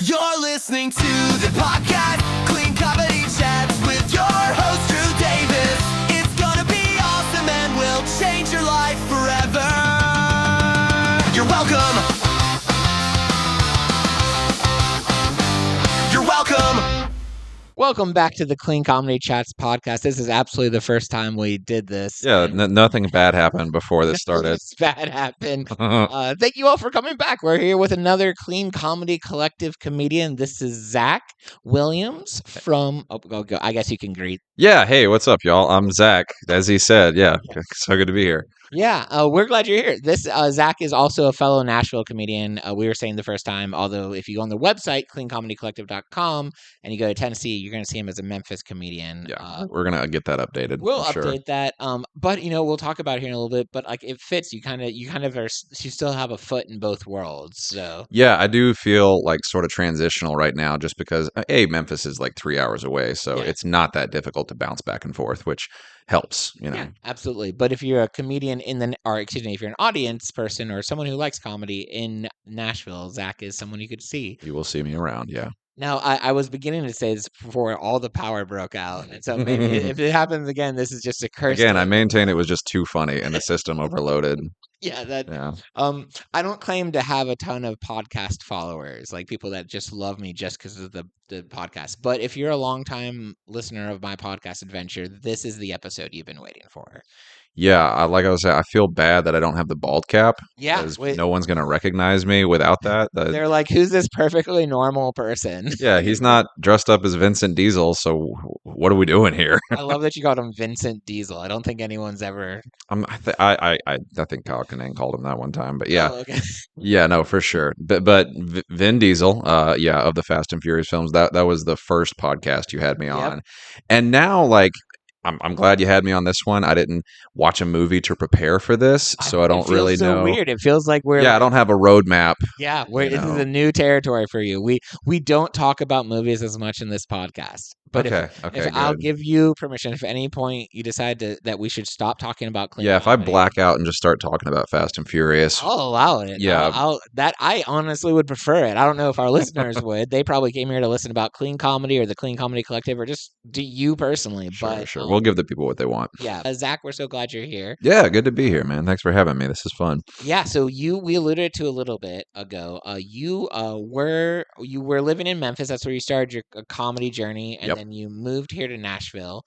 You're listening to the podcast, Clean Comedy Chats with your host, Drew Davis. It's gonna be awesome and will change your life forever. You're welcome. You're welcome. Welcome back to the Clean Comedy Chats podcast. This is absolutely the first time we did this. Yeah, nothing bad happened before this started. Nothing bad happened. Thank you all for coming back. We're here with another Clean Comedy Collective comedian. This is Zach Williams from. I guess you can greet. Yeah, hey, what's up, y'all? I'm Zach, as he said. Yeah, so good to be here. Yeah, we're glad you're here. This Zach is also a fellow Nashville comedian. We were saying the first time, although if you go on the website, cleancomedycollective.com, and you go to Tennessee, you're going to see him as a Memphis comedian. Yeah, we're going to get that updated. We'll for update sure. that. But we'll talk about it here in a little bit. But like, it fits. You kind of you still have a foot in both worlds. So Yeah, I do feel like sort of transitional right now just because, Memphis is like 3 hours away. So Yeah. it's not that difficult to bounce back and forth, which helps, yeah, absolutely. But if you're a comedian if you're an audience person or someone who likes comedy in Nashville, Zach is someone you could see. You will see me around, yeah. Now, I was beginning to say this before all the power broke out. And so maybe if it happens again, this is just a curse. Again, I maintain it was just too funny and the system overloaded. Yeah, I don't claim to have a ton of podcast followers, like people that just love me just because of the podcast. But if you're a longtime listener of my podcast adventure, this is the episode you've been waiting for. Yeah, like I was saying, I feel bad that I don't have the bald cap. Yeah, 'cause no one's going to recognize me without that. They're like, who's this perfectly normal person? Yeah, he's not dressed up as Vincent Diesel, so what are we doing here? I love that you called him Vincent Diesel. I don't think anyone's ever. I think Kyle Kinane called him that one time, but yeah, Oh, okay. yeah, no, for sure. But Vin Diesel, of the Fast and Furious films, that was the first podcast you had me on, and now like. I'm glad you had me on this one. I didn't watch a movie to prepare for this, so I don't really know. Weird. It feels like we're. Yeah, I don't have a roadmap. Yeah, this is a new territory for you. We don't talk about movies as much in this podcast. But if I'll give you permission, if at any point you decide that we should stop talking about clean if I comedy, black out and just start talking about Fast and Furious, I'll allow it. Yeah, I honestly would prefer it. I don't know if our listeners would. They probably came here to listen about clean comedy or the Clean Comedy Collective or just to you personally. Sure. We'll give the people what they want. Yeah, Zach, we're so glad you're here. Yeah, good to be here, man. Thanks for having me. This is fun. Yeah, so we alluded to a little bit ago. You were living in Memphis. That's where you started your comedy journey, and then you moved here to Nashville.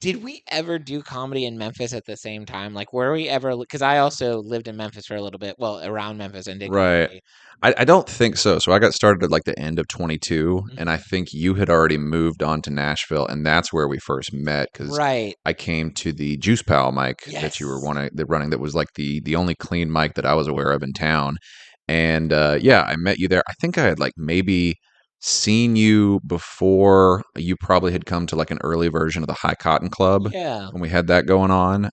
Did we ever do comedy in Memphis at the same time? Like, were we ever? Because I also lived in Memphis for a little bit. Well, around Memphis and did comedy. I don't think so. So I got started at like the end of 22, and I think you had already moved on to Nashville, and that's where we first met. Because I came to the Juice Pal mic that you were running. That was like the only clean mic that I was aware of in town, and I met you there. I think I had like maybe seen you before. You probably had come to like an early version of the High Cotton Club when we had that going on.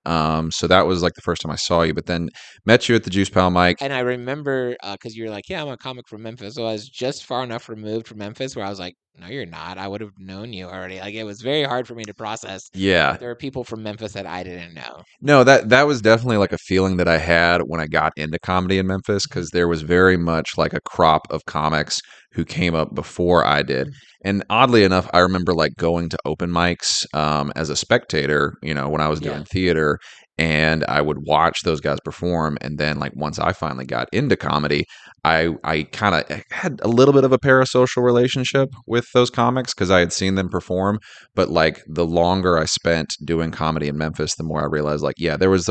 So that was like the first time I saw you, but then met you at the Juice Pal mic. And I remember because you were like, yeah, I'm a comic from Memphis. So I was just far enough removed from Memphis where I was like, no, you're not. I would have known you already. Like, it was very hard for me to process. Yeah. There are people from Memphis that I didn't know. No, that was definitely like a feeling that I had when I got into comedy in Memphis, because there was very much like a crop of comics who came up before I did. And oddly enough, I remember like going to open mics as a spectator, when I was doing theater, and I would watch those guys perform. And then like once I finally got into comedy, I kind of had a little bit of a parasocial relationship with those comics because I had seen them perform. But like the longer I spent doing comedy in Memphis, the more I realized like, yeah, there was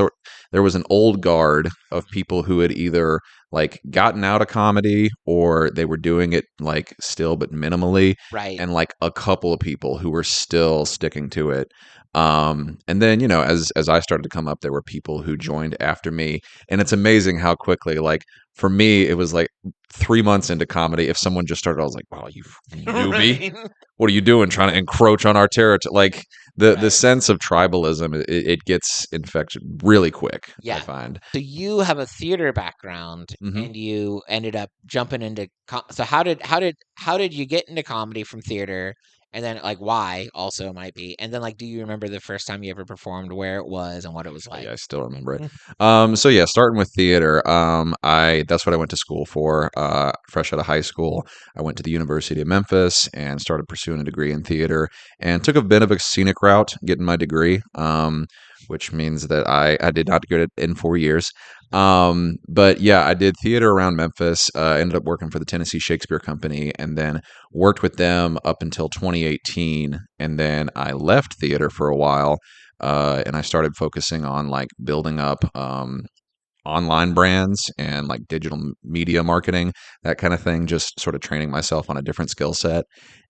an old guard of people who had either like gotten out of comedy or they were doing it like still but minimally, and like a couple of people who were still sticking to it. And then as I started to come up, there were people who joined after me, and it's amazing how quickly, like for me, it was like 3 months into comedy, if someone just started, I was like, wow, you newbie, what are you doing trying to encroach on our territory? Like the sense of tribalism, it gets infected really quick. I find. So you have a theater background, and you ended up jumping into. So how did you get into comedy from theater? And then like why also might be. And then like, do you remember the first time you ever performed, where it was and what it was like? Yeah, I still remember it. So yeah, starting with theater, I that's what I went to school for. Fresh out of high school, I went to the University of Memphis and started pursuing a degree in theater, and took a bit of a scenic route getting my degree, which means that I did not get it in 4 years. But yeah, I did theater around Memphis. Ended up working for the Tennessee Shakespeare Company, and then worked with them up until 2018, and then I left theater for a while, and I started focusing on like building up online brands and like digital media marketing, that kind of thing, just sort of training myself on a different skill set.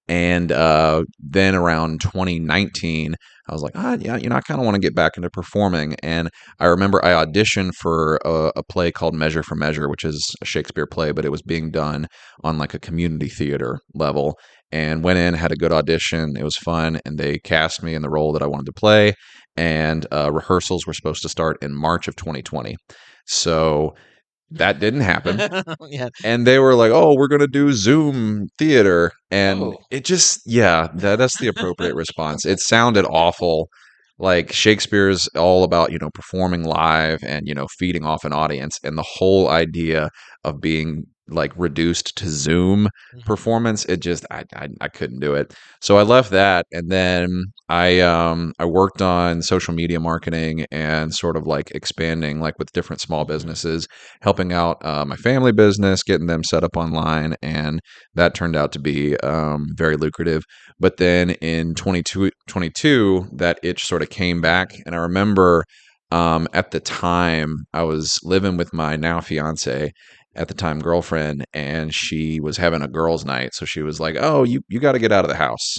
And then around 2019, I was like, yeah, I kind of want to get back into performing. And I remember I auditioned for a play called Measure for Measure, which is a Shakespeare play, but it was being done on like a community theater level. And went in, had a good audition. It was fun, and they cast me in the role that I wanted to play. And rehearsals were supposed to start in March of 2020. So that didn't happen. Yeah. And they were like, "Oh, we're gonna do Zoom theater," and Oh. it just, yeah, that's the appropriate response. It sounded awful. Like Shakespeare's all about performing live and feeding off an audience, and the whole idea of being like reduced to Zoom Mhm. performance, it just I couldn't do it. So I left that, and then I worked on social media marketing and sort of like expanding like with different small Mhm. businesses, helping out my family business, getting them set up online, and that turned out to be very lucrative. But then in 2022, that itch sort of came back, and I remember at the time I was living with my now fiance, at the time girlfriend, and she was having a girls' night, so she was like, "Oh, you got to get out of the house."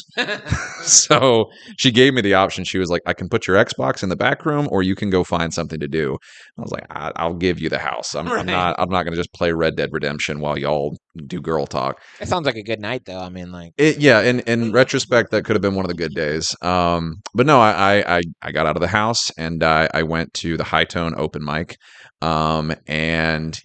So she gave me the option. She was like, "I can put your Xbox in the back room, or you can go find something to do." I was like, "I'll give you the house. I'm Right. not going to just play Red Dead Redemption while y'all do girl talk." It sounds like a good night though. I mean, like. Yeah, in retrospect, that could have been one of the good days. But no, I got out of the house, and I went to the High Tone open mic, and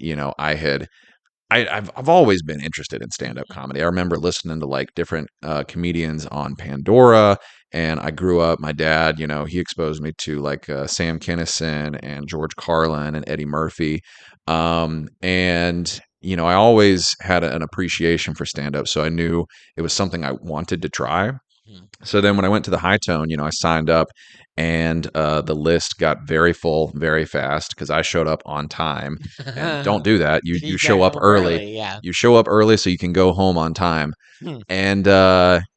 I've always been interested in stand up comedy. I remember listening to like different comedians on Pandora, and I grew up. My dad, he exposed me to like Sam Kinison and George Carlin and Eddie Murphy, and I always had an appreciation for stand up, so I knew it was something I wanted to try. Mhm. So then when I went to the High Tone, I signed up, and the list got very full very fast because I showed up on time. And don't do that. You You got show up home early. early, yeah. You show up early so you can go home on time. Hmm. And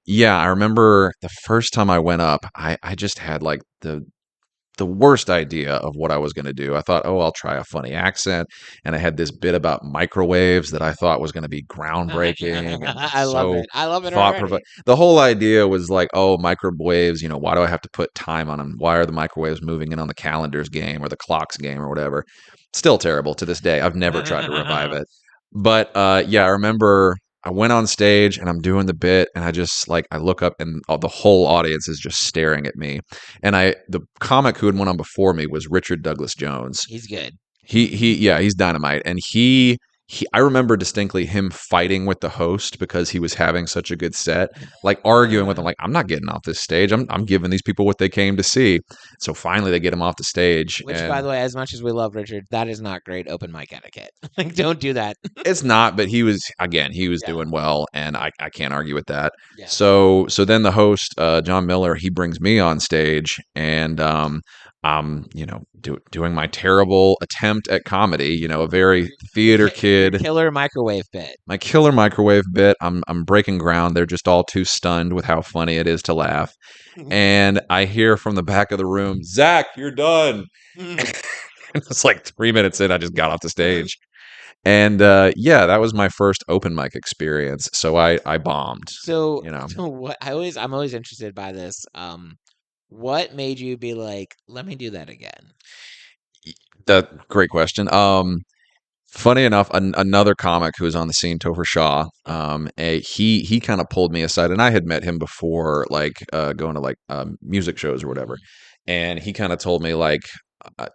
yeah, I remember the first time I went up, I just had like the worst idea of what I was going to do. I thought, oh, I'll try a funny accent. And I had this bit about microwaves that I thought was going to be groundbreaking and I love so it. I love it thought provoking. already. The whole idea was like, oh, microwaves, why do I have to put time on them? Why are the microwaves moving in on the calendars game or the clocks game or whatever? Still terrible to this day. I've never tried to revive it. But yeah, I remember I went on stage and I'm doing the bit, and I just like I look up, and the whole audience is just staring at me. And the comic who had went on before me was Richard Douglas Jones. He's good. Yeah, he's dynamite. And I remember distinctly him fighting with the host because he was having such a good set, like arguing with him, like, I'm not getting off this stage. I'm giving these people what they came to see. So finally they get him off the stage, Which, by and the way, as much as we love Richard, that is not great open mic etiquette. Like, don't do that. it's not, but he was Yeah. doing well, and I can't argue with that. Yeah. So then the host, John Miller, he brings me on stage, and I'm doing my terrible attempt at comedy, a very theater Your kid, killer microwave bit. my killer microwave bit. I'm breaking ground. They're just all too stunned with how funny it is to laugh. And I hear from the back of the room, "Zach, you're done." It's like 3 minutes in, I just got off the stage. And yeah, that was my first open mic experience. So I bombed. So, You know, so what I'm always interested by this. What made you be like, let me do that again? that great question. Funny enough, another comic who was on the scene, Topher Shaw, he kind of pulled me aside, and I had met him before, like going to like music shows or whatever, and he kind of told me like, uh,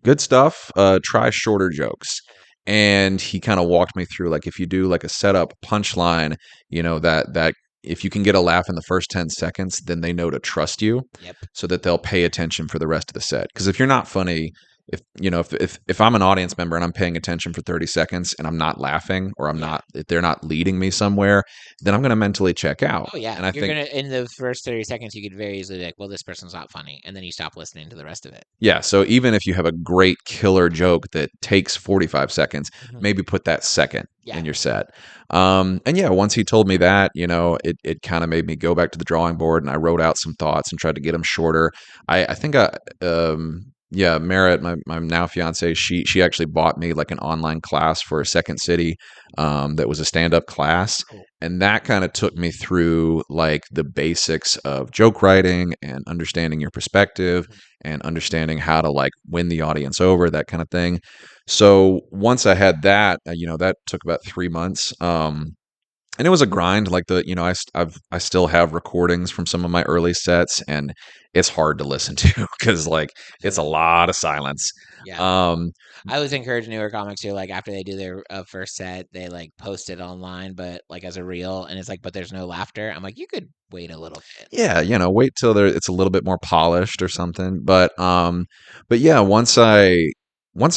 good stuff. Try shorter jokes, and he kind of walked me through like if you do like a setup punchline, that if you can get a laugh in the first 10 seconds, then they know to trust you Yep. so that they'll pay attention for the rest of the set. Because if you're not funny, if I'm an audience member and I'm paying attention for 30 seconds and I'm not laughing, or Yeah. if they're not leading me somewhere, then I'm going to mentally check out. Oh yeah, And I you're think, gonna in the first 30 seconds you could very easily be like, well, this person's not funny, and then you stop listening to the rest of it. yeah, so even if you have a great killer joke that takes 45 seconds, Mhm. maybe put that second Yeah. in your set. And yeah, once he told me that, it kind of made me go back to the drawing board, and I wrote out some thoughts and tried to get them shorter. I think yeah, Merritt, my now fiance, she actually bought me like an online class for a Second City, that was a stand-up class. Cool. And that kind of took me through like the basics of joke writing and understanding your perspective Mhm. and understanding how to like win the audience over, that kind of thing. So once I had that, that took about 3 months. And it was a grind. Like I still have recordings from some of my early sets, and it's hard to listen to because like it's a lot of silence. Yeah. Um, I always encourage newer comics who, like, after they do their first set, they like post it online, but like as a reel, and it's like, but there's no laughter. I'm like, you could wait a little bit. yeah, wait till it's a little bit more polished or something. But yeah, once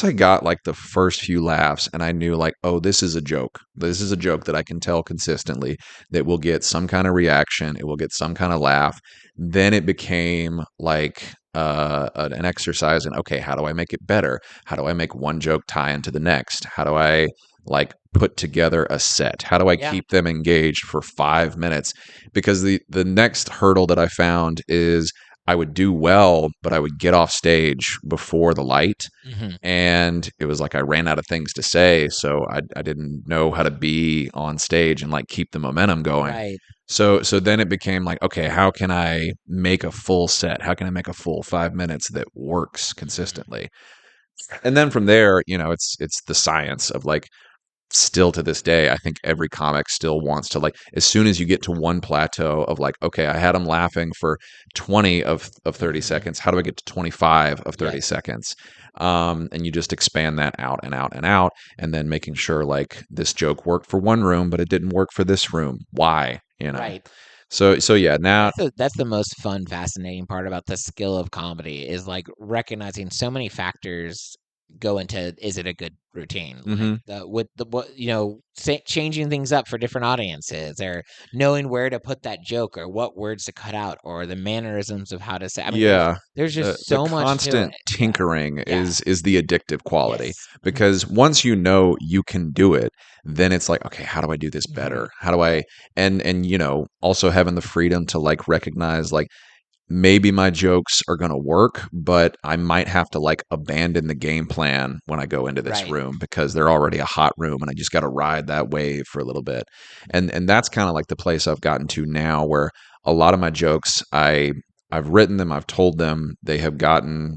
I got like the first few laughs and I knew like, oh, this is a joke. This is a joke that I can tell consistently that will get some kind of reaction, it will get some kind of laugh. Then it became like an exercise in, okay, how do I make it better? How do I make one joke tie into the next? How do I like put together a set? How do I Yeah. keep them engaged for 5 minutes? Because the next hurdle that I found is I would do well, but I would get off stage before the light, Hmm. and it was like I ran out of things to say, so I didn't know how to be on stage and like keep the momentum going. Right. So then it became like, okay, how can I make a full set? How can I make a full 5 minutes that works Mhm. consistently? And then from there, it's the science of like, still to this day, I think every comic still wants to like, as soon as you get to one plateau of like, okay, I had them laughing for 20 of 30 Mhm. seconds. How do I get to 25 of Yep. 30 seconds? And you just expand that out and out and out, and then making sure like this joke worked for one room, but it didn't work for this room. Why? Right. So yeah, now, That's the most fun, fascinating part about the skill of comedy is like recognizing so many factors go into is it a good routine? Like hmm the with the what changing things up for different audiences, or knowing where to put that joke, or what words to cut out, or the mannerisms of how to say. I mean, yeah, there's the just the so much to constant it. Yeah. tinkering Yeah. is the addictive quality, Yes. Mhm. because once you know you can do it, then it's like, okay, how do I do this Mhm. better? How do I, and also having the freedom to like recognize like, maybe my jokes are going to work, but I might have to like abandon the game plan when I go into this Right. room because they're already a hot room and I just got to ride that wave for a little bit. And that's kind of like the place I've gotten to now, where a lot of my jokes, I've written them, I've told them, they have gotten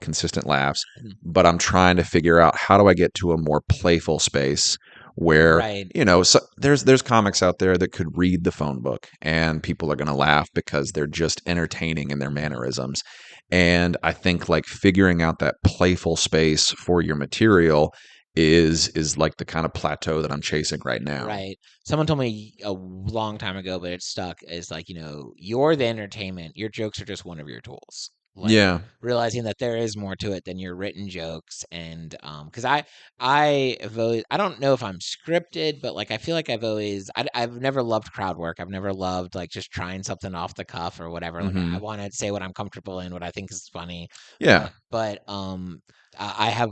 consistent laughs, Mhm. but I'm trying to figure out how do I get to a more playful space where, Right. so there's comics out there that could read the phone book and people are going to laugh because they're just entertaining in their Mhm. mannerisms. And I think like figuring out that playful space for your material is like the kind of plateau that I'm chasing right now. Right. Someone told me a long time ago, but it stuck, is like, you're the entertainment. Your jokes are just one of your tools. Like Yeah. realizing that there is more to it than your written jokes. And because I don't know if I'm scripted, but like I feel like I've never loved crowd work. I've never loved like just trying something off the cuff or whatever. Like I hmm want to say what I'm comfortable in, what I think is funny. Yeah. But I have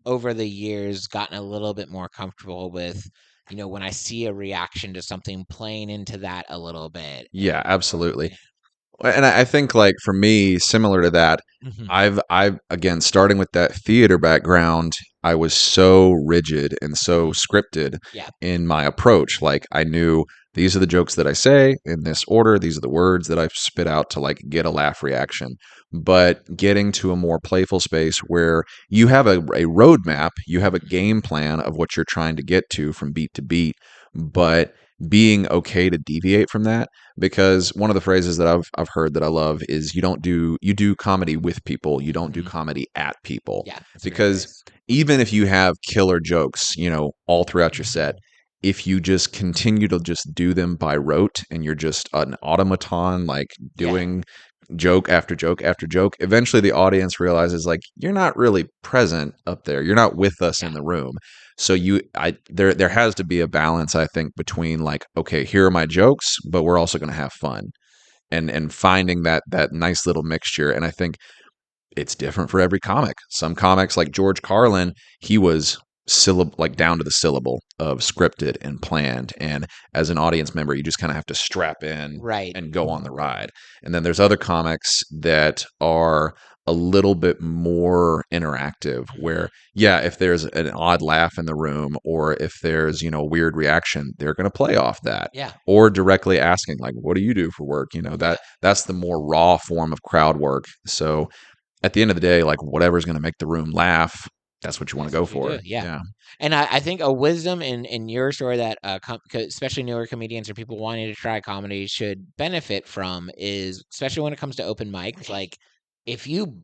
over the years gotten a little bit more comfortable with, when I see a reaction to something, playing into that a little bit. Yeah, And absolutely. And I think like for me, similar to that, Mhm. I've again, starting with that theater background, I was so rigid and so Mhm. scripted Yeah. in my approach. Like I knew these are the jokes that I say in this order, these are the words that I spit out to like get a laugh reaction. But getting to a more playful space where you have a roadmap, you have a Mhm. game plan of what you're trying to get to from beat to beat, but being okay to deviate from that. Because one of the phrases that I've heard that I love is you do comedy with people, you don't do Mhm. comedy at people. Yeah, that's a great Because phrase. even if you have killer jokes, all throughout your set, Mhm. if you just continue to just do them by rote and you're just an automaton, like doing joke after joke after joke, eventually the audience realizes like you're not really present up there. You're not with us in the room. So there has to be a balance, I think, between like, okay, here are my jokes, but we're also going to have fun, and finding that nice little mixture. And I think it's different for every comic. Some comics like George Carlin, he was like down to the syllable of scripted and planned. And as an audience member, you just kind of have to strap in Right. and go on the ride. And then there's other comics that are a little bit more interactive where, yeah, if there's an odd laugh in the room or if there's, a weird reaction, they're going to play off that. Yeah. Or directly asking like, what do you do for work? That's the more raw form of crowd work. So at the end of the day, like whatever's going to make the room laugh, that's what you want to go for. Yeah. And I think a wisdom in your story that especially newer comedians or people wanting to try comedy should benefit from is, especially when it comes to open mics, like if you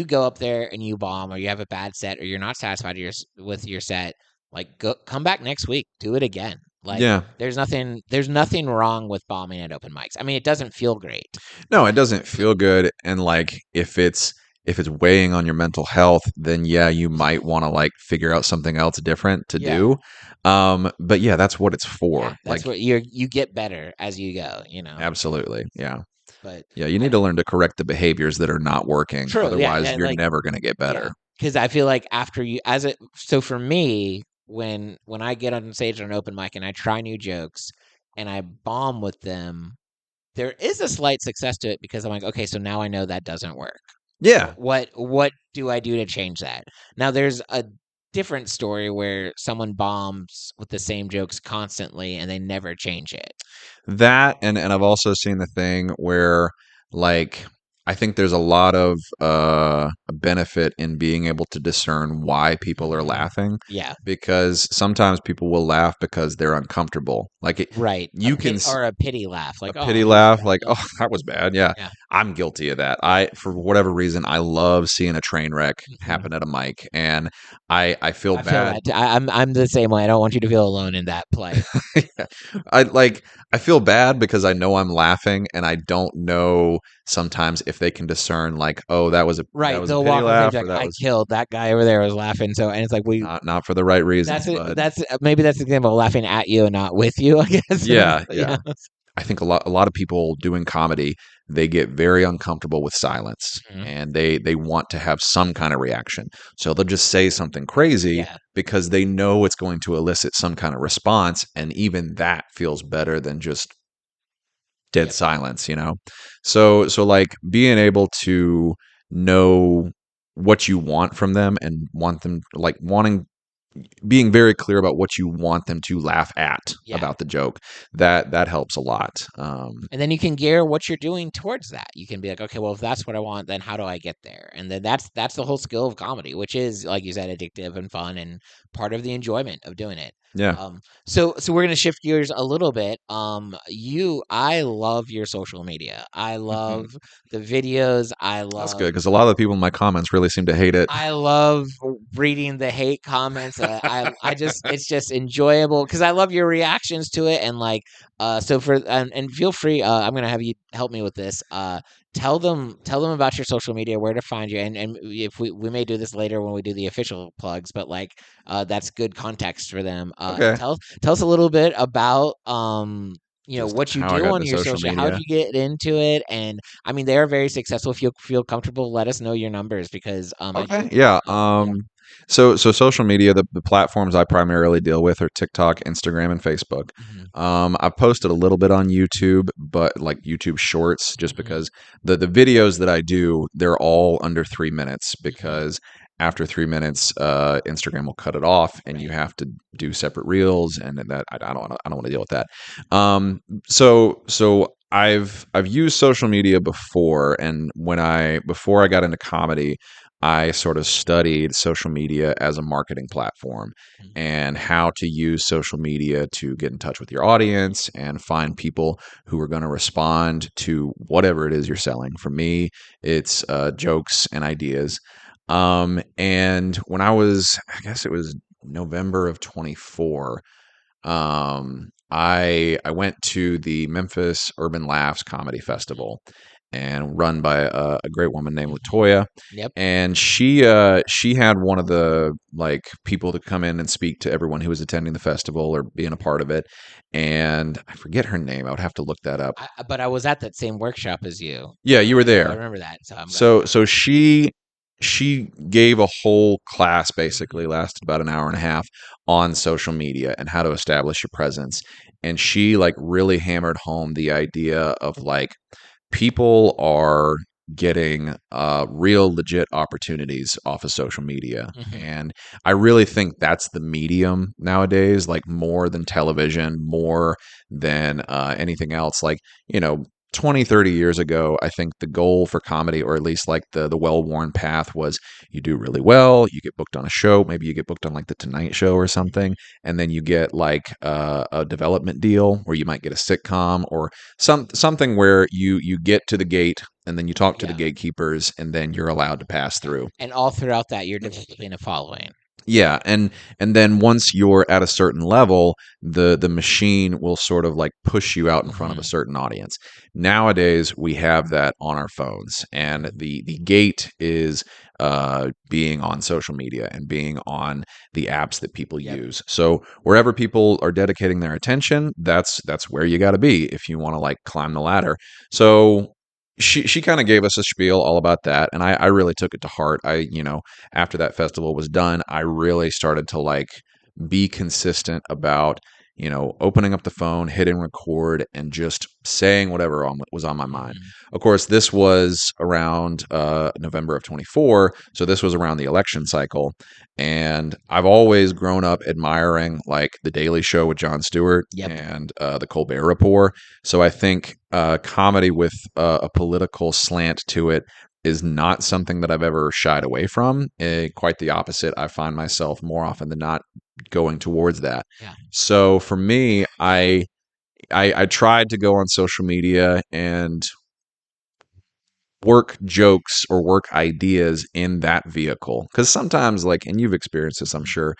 go up there and you bomb or you have a bad set or you're not satisfied with your set, like come back next week, do it again. Like there's nothing wrong with bombing at open mics. I mean, it doesn't feel great. No, it doesn't feel good. And like if it's weighing on your mental health, then yeah, you might want to like figure out something else different to do. But yeah, that's what it's for. Yeah, that's like what you get better as you go, Absolutely. Yeah. But yeah, you need to learn to correct the behaviors that are not working. True. Otherwise, you're never going to get better. Because I feel like after you, so for me, when I get on stage on an open mic and I try new jokes and I bomb with them, there is a slight success to it because I'm like, okay, so now I know that doesn't work. Yeah. What do I do to change that? Now there's a different story where someone bombs with the same jokes constantly and they never change it. That and I've also seen the thing where like I think there's a lot of benefit in being able to discern why people are laughing. Yeah. Because sometimes people will laugh because they're uncomfortable. Like right. Or a pity laugh. Like a pity laugh, like, oh, that was bad. Yeah. I'm guilty of that. For whatever reason, I love seeing a train wreck happen at a mic. And I feel bad. I'm the same way. I don't want you to feel alone in that play. I feel bad because I know I'm laughing and I don't know sometimes if they can discern like, oh, that was a they'll pity walk laugh, like, I killed that guy over there was laughing. So and it's like not for the right reason. That's maybe that's the example of laughing at you and not with you, I guess. Yeah. I think a lot of people doing comedy, they get very uncomfortable with silence and they want to have some kind of reaction. So they'll just say something crazy because they know it's going to elicit some kind of response. And even that feels better than just dead silence, So like being able to know what you want from them and want them like being very clear about what you want them to laugh at about the joke, that helps a lot. And then you can gear what you're doing towards that. You can be like, okay, well, if that's what I want, then how do I get there? And then that's the whole skill of comedy, which is, like you said, addictive and fun and part of the enjoyment of doing it. Yeah. So we're gonna shift gears a little bit. I love your social media. I love the videos. That's good because a lot of the people in my comments really seem to hate it. I love reading the hate comments. It's just enjoyable because I love your reactions to it and like so for and feel free. I'm gonna have you help me with this. Tell them about your social media, where to find you, and if we may do this later when we do the official plugs, but like that's good context for them. Okay. Tell us a little bit about what you do on your social. How did you get into it? And I mean, they are very successful. If you feel comfortable, let us know your numbers because So social media, the platforms I primarily deal with are TikTok, Instagram, and Facebook. I've posted a little bit on YouTube, but like YouTube Shorts, just because the videos that I do, they're all under 3 minutes because after 3 minutes, Instagram will cut it off, and you have to do separate reels, and that I don't want to deal with that. So I've used social media before, and before I got into comedy, I sort of studied social media as a marketing platform and how to use social media to get in touch with your audience and find people who are going to respond to whatever it is you're selling. For me, it's jokes and ideas. And when I guess it was November of 24, I went to the Memphis Urban Laughs Comedy Festival, and run by a great woman named Latoya. Yep. And she had one of the like people to come in and speak to everyone who was attending the festival or being a part of it. And I forget her name. I would have to look that up. But I was at that same workshop as you. Yeah, you were So I there. remember that. So I'm glad. So she gave a whole class, basically lasted about an hour and a half, on social media and how to establish your presence. And she like really hammered home the idea of like people are getting real legit opportunities off of social media. Mhm. And I really think that's the medium nowadays, like more than television, more than anything else. Like, 20, 30 years ago, I think the goal for comedy, or at least like the well-worn path, was you do really well, you get booked on a show, maybe you get booked on like the Tonight Show or something, and then you get like a development deal where you might get a sitcom or something where you get to the gate and then you talk to the Yeah. gatekeepers and then you're allowed to pass through. And all throughout that, you're developing a following. Yeah, and then once you're at a certain level, the machine will sort of like push you out in front of a Mhm. certain audience. Nowadays, we have that on our phones, and the gate is being on social media and being on the apps that people Yep. use. So wherever people are dedicating their attention, that's where you got to be if you want to like climb the ladder. So she kind of gave us a spiel all about that, and I really took it to heart. After that festival was done, I really started to like be consistent about, opening up the phone, hitting record, and just saying whatever was on my mind. Mhm. Of course, this was around November of 24, so this was around the election cycle. And I've always grown up admiring like The Daily Show with Jon Stewart Yep. and the Colbert Report. So I think comedy with a political slant to it is not something that I've ever shied away from. Quite the opposite. I find myself more often than not going towards that. Yeah. So for me, I tried to go on social media and work jokes or work ideas in that vehicle, because sometimes, like, and you've experienced this, I'm sure,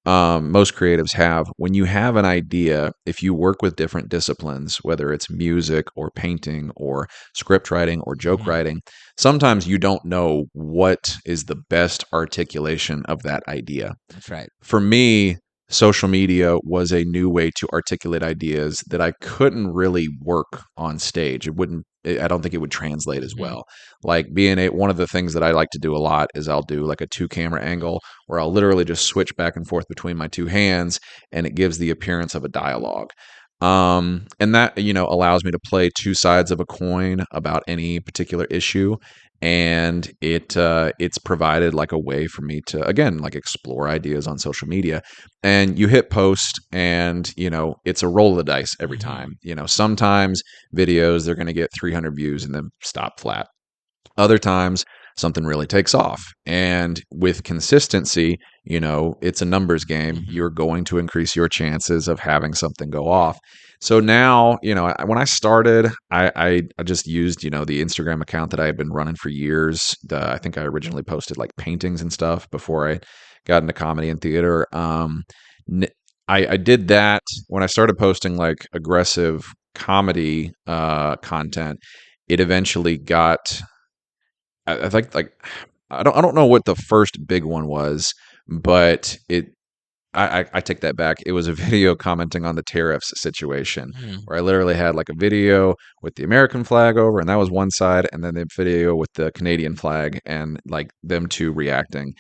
most creatives have, when you have an idea, if you work with different disciplines, whether it's music or painting or script writing or joke Mhm. writing, sometimes you don't know what is the best articulation of that idea. That's right. For me, social media was a new way to articulate ideas that I couldn't really work on stage. I don't think it would translate as Mhm. well. Like one of the things that I like to do a lot is I'll do like a two camera angle where I'll literally just switch back and forth between my two hands, and it gives the appearance of a dialogue. And that, allows me to play two sides of a coin about any particular issue. And it's provided like a way for me to, again, like explore ideas on social media. And you hit post, and it's a roll of the dice every Mhm. time. Sometimes videos, they're going to get 300 views and then stop flat. Other times, something really takes off. And with consistency, it's a numbers game. Mhm. You're going to increase your chances of having something go off. So now, when I started, I just used, the Instagram account that I had been running for years. I think I originally posted like paintings and stuff before I got into comedy and theater. n- I did that when I started posting like aggressive comedy content. It eventually got, I think, like, I don't know what the first big one was, but I take that back. It was a video commenting on the tariffs situation, Mhm. where I literally had like a video with the American flag over, and that was one side, and then the video with the Canadian flag and like them two reacting.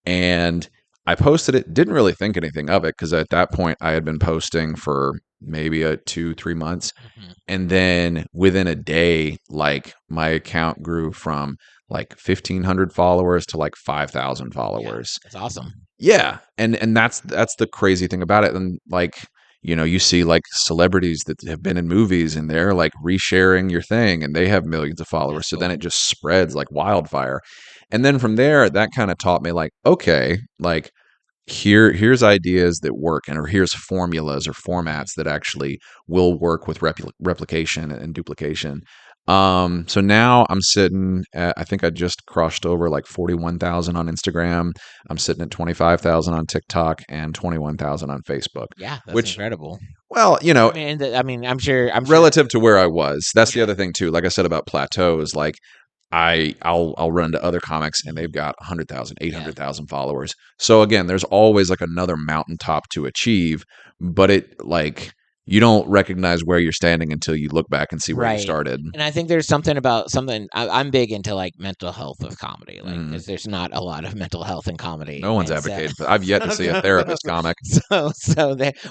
And I posted it, didn't really think anything of it, because at that point I had been posting for maybe a 2-3 months. Mhm. And then within a day, like my account grew from like 1,500 followers to like 5,000 Yeah. followers. That's awesome. Yeah, and that's the crazy thing about it. And like, you see like celebrities that have been in movies, and they're like resharing your thing, and they have millions of followers. That's So then cool. it just spreads like wildfire. And then from there, that kind of taught me like, okay, like here's ideas that work, and or here's formulas or formats that actually will work with replication and duplication. So now I'm sitting at, I think I just crossed over like 41,000 on Instagram. I'm sitting at 25,000 on TikTok and 21,000 on Facebook, Yeah, that's which, incredible. well, I mean, I'm sure. relative to where I was. That's the Yeah. other thing too. Like I said about plateaus, like I'll run into other comics and they've got 100,000, eight Yeah. hundred thousand followers. So again, there's always like another mountaintop to achieve, but it like you don't recognize where you're standing until you look back and see where you Right. started. And I think there's something about something. I'm big into like mental health with comedy, like Mm. because there's not a lot of mental health in comedy. No one's And so, advocated for. I've yet to see a therapist comic.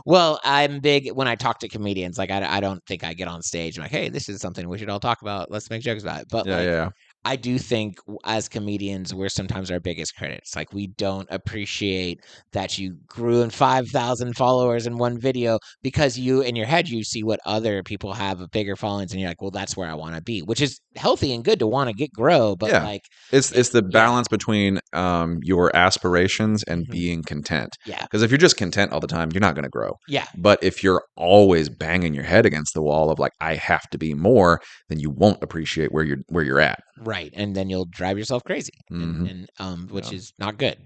well, I'm big when I talk to comedians. Like I don't think I get on stage. I'm like, hey, this is something we should all talk about. Let's make jokes about it. But Yeah, like, yeah, I do think as comedians, we're sometimes our biggest critics. Like we don't appreciate that you grew in 5,000 followers in one video because you in your head you see what other people have of bigger followings and you're like, well, that's where I want to be, which is healthy and good to want to get grow, but yeah. like It's the yeah. balance between your aspirations and Mhm. being content. Yeah. Because if you're just content all the time, you're not going to grow. Yeah. But if you're always banging your head against the wall of like I have to be more, then you won't appreciate where you're at. Right. And then you'll drive yourself crazy. Mhm. And which Yeah. is not good.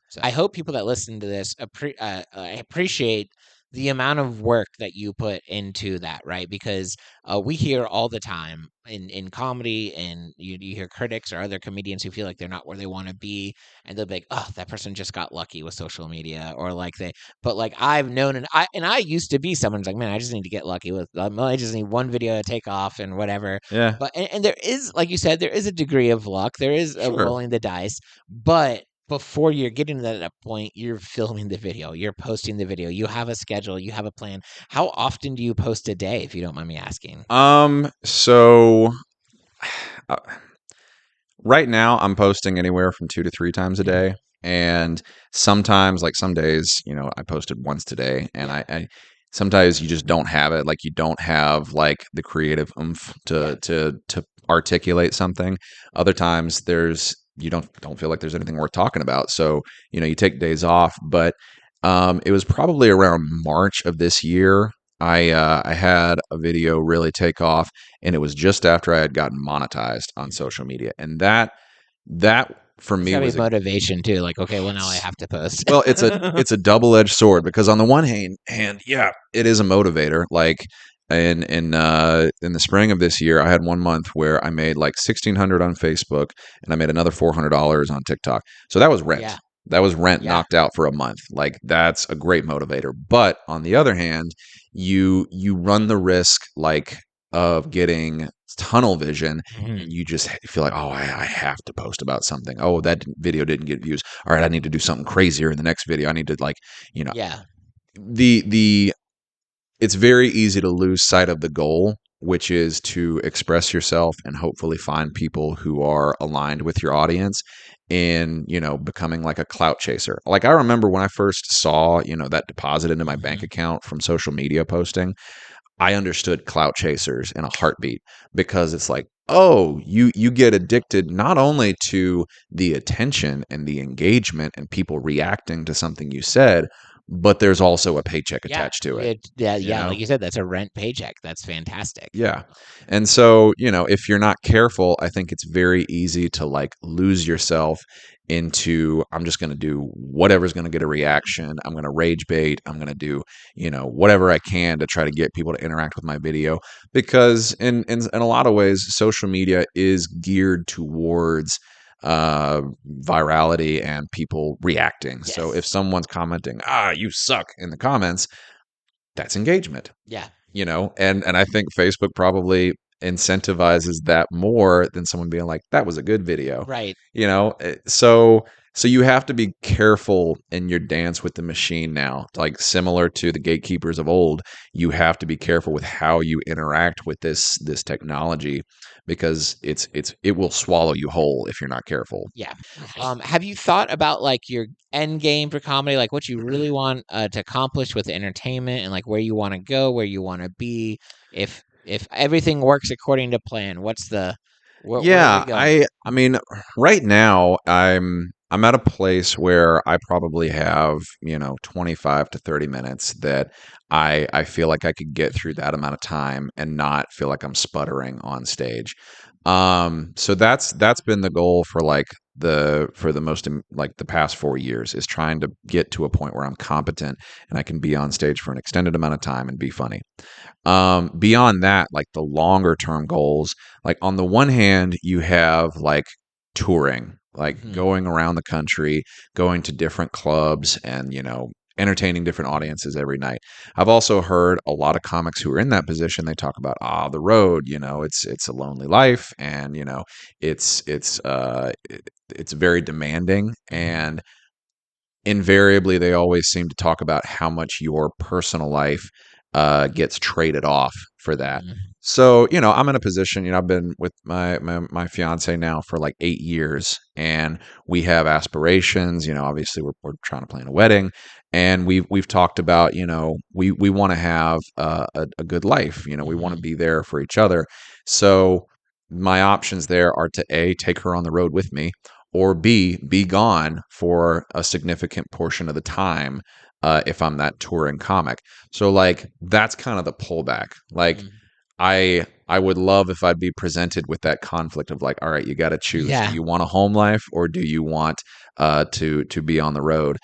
So I hope people that listen to this appreciate the amount of work that you put into that, right? Because we hear all the time in comedy, and you hear critics or other comedians who feel like they're not where they want to be, and they'll be like, "Oh, that person just got lucky with social media," or like But like I've known, and I used to be someone who's like, "Man, I just need to get lucky with. I just need one video to take off and whatever." Yeah. But and there is, like you said, there is a degree of luck. There is a Sure. rolling the dice, but before you're getting to that point, you're filming the video, you're posting the video, you have a schedule, you have a plan. How often do you post a day, if you don't mind me asking? So uh, right now I'm posting anywhere from 2 to 3 times a Mhm. day. And sometimes, like some days, I posted once today, and Yeah. I sometimes you just don't have it. Like you don't have like the creative oomph Yeah. to articulate something. Other times you don't feel like there's anything worth talking about. So, you take days off. But it was probably around March of this year. I had a video really take off, and it was just after I had gotten monetized on Mhm. social media, and that for It's me gotta be was a motivation too. Like, okay, well now I have to post. well, it's a double-edged sword because on the one hand, yeah, it is a motivator. Like in the spring of this year, I had 1 month where I made like 1,600 on Facebook, and I made another $400 on TikTok. So that was rent. Yeah. That was rent Yeah. knocked out for a month. Like that's a great motivator. But on the other hand, you run the risk like of getting tunnel vision, Mhm. and you just feel like, oh, I have to post about something. Oh, that video didn't get views. All right, I need to do something crazier in the next video. I need to like, you know, Yeah. the it's very easy to lose sight of the goal, which is to express yourself and hopefully find people who are aligned with your audience in, becoming like a clout chaser. Like I remember when I first saw, that deposit into my bank Mhm. account from social media posting, I understood clout chasers in a heartbeat because it's like, oh, you get addicted not only to the attention and the engagement and people reacting to something you said, but there's also a paycheck Yeah. attached to it, Yeah, you yeah, know? like you said, that's a rent paycheck. That's fantastic. Yeah. And so, if you're not careful, I think it's very easy to like lose yourself into I'm just going to do whatever's going to get a reaction. I'm going to rage bait. I'm going to do, whatever I can to try to get people to interact with my video because in a lot of ways social media is geared towards uh virality and people reacting. So if Yes. someone's commenting, you suck in the comments, that's engagement, Yeah. and I think Facebook probably incentivizes that more than someone being like, that was a good video. Right. So you have to be careful in your dance with the machine now, like similar to the gatekeepers of old. You have to be careful with how you interact with this technology because it will swallow you whole if you're not careful. Yeah. Have you thought about like your end game for comedy, like what you really want to accomplish with entertainment, and like where you want to go, where you want to be, if everything works according to plan? What's the where are we Yeah, going? I mean, right now I'm at a place where I probably have, 25 to 30 minutes that I feel like I could get through that amount of time and not feel like I'm sputtering on stage. So that's been the goal for like for the most like the past 4 years, is trying to get to a point where I'm competent and I can be on stage for an extended amount of time and be funny. Beyond that, like the longer term goals, like on the one hand, you have like touring, like Mhm. going around the country, going to different clubs and, entertaining different audiences every night. I've also heard a lot of comics who are in that position. They talk about, the road, it's a lonely life, and, it's very demanding, Mhm. and invariably they always seem to talk about how much your personal life gets traded off for that. Mhm. So, I'm in a position, I've been with my fiance now for like 8 years, and we have aspirations. Obviously we're trying to plan a wedding, and we've talked about, we want to have a good life. We want to Mhm. be there for each other. So my options there are to A, take her on the road with me, or B, be gone for a significant portion of the time, if I'm that touring comic. So like that's kind of the pullback. Like Mhm. I would love if I'd be presented with that conflict of like, all right, you got to choose. Do Yeah. you want a home life, or do you want to be on the road?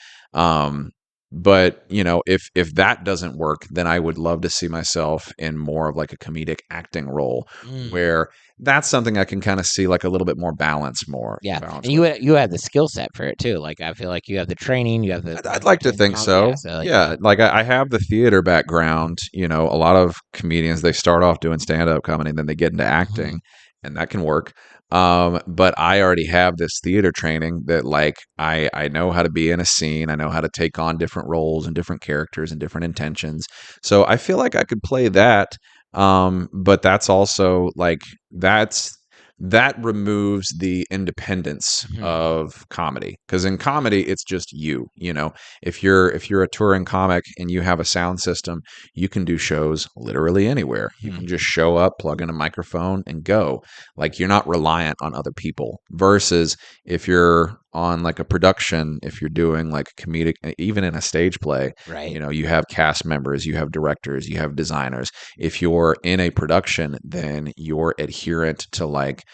But if that doesn't work, then I would love to see myself in more of like a comedic acting role, Mm. where that's something I can kind of see like a little bit more Yeah, balance and with. you have the skill set for it too. Like I feel like you have the training, you have I'd like to doing think yeah. so. So like yeah. Yeah, like I have the theater background. A lot of comedians, they start off doing stand-up comedy, and then they get into Mhm. acting, and that can work. But I already have this theater training that like I know how to be in a scene. I know how to take on different roles and different characters and different intentions. So I feel like I could play that. But that's also like that removes the independence Mhm. of comedy, because in comedy it's just you. If you're a touring comic and you have a sound system, you can do shows literally anywhere. You Mhm. can just show up, plug in a microphone, and go. Like you're not reliant on other people, versus if you're on like a production, if you're doing like a comedic, even in a stage play, Right. you have cast members, you have directors, you have designers. If you're in a production, then you're adherent to like,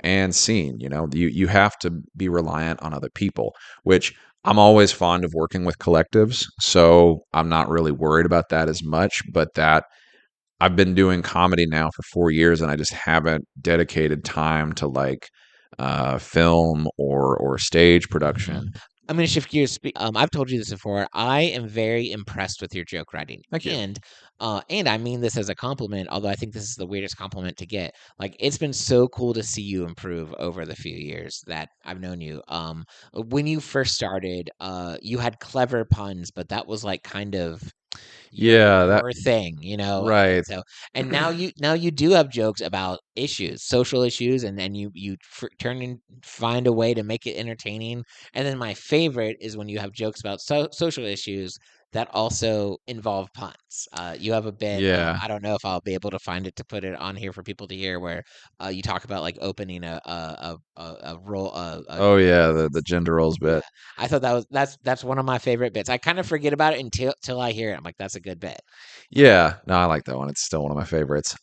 and scene. You have to be reliant on other people, which I'm always fond of working with collectives, so I'm not really worried about that as much. But that I've been doing comedy now for 4 years, and I just haven't dedicated time to like film or stage Mhm. production. I'm gonna shift gears. I've told you this before. I am very impressed with your joke writing, Thank you. and I mean this as a compliment. Although I think this is the weirdest compliment to get. Like it's been so cool to see you improve over the few years that I've known you. When you first started, you had clever puns, but that was like kind of Yeah, that your thing, you know. And right. so and now you do have jokes about issues, social issues, and then turn and find a way to make it entertaining. And then my favorite is when you have jokes about social issues that also involve puns. You have a bit. Yeah. I don't know if I'll be able to find it to put it on here for people to hear, where you talk about like opening a roll Oh yeah, the gender roles bit. yeah. I thought that's one of my favorite bits. I kind of forget about it until I hear it. I'm like, that's a good bit. Yeah, no, I like that one. It's still one of my favorites.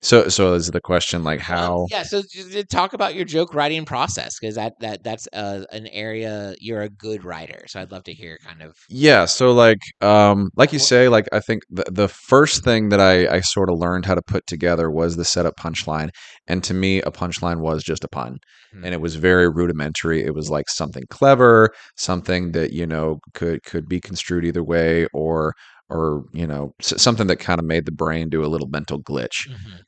So is the question like how? Yeah. So just talk about your joke writing process, because that's an area you're a good writer. So I'd love to hear kind of. Yeah, so like you What, say, like I think the first thing that I sort of learned how to put together was the setup punchline. And to me, a punchline was just a pun. hmm, And it was very rudimentary. It was like something clever, something that, could be construed either way, or something that kind of made the brain do a little mental glitch.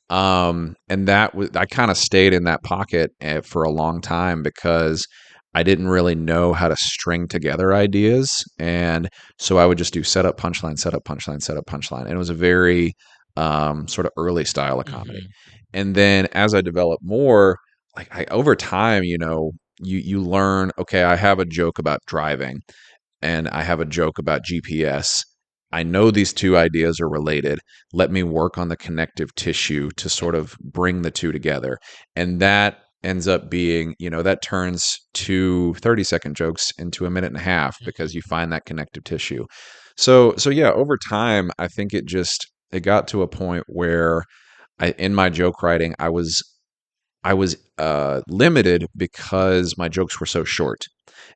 hmm, And that was, I kind of stayed in that pocket for a long time, because I didn't really know how to string together ideas. And so I would just do setup, punchline, setup, punchline, setup, punchline. And it was a very sort of early style of comedy. hmm, And then as I developed more, like over time, you learn, okay, I have a joke about driving, and I have a joke about GPS. I know these two ideas are related. Let me work on the connective tissue to yep, sort of bring the two together. And that ends up being, that turns 2 30-second jokes into a minute and a half because you find that connective tissue. So yeah, over time, I think it got to a point where in my joke writing, I was limited because my jokes were so short,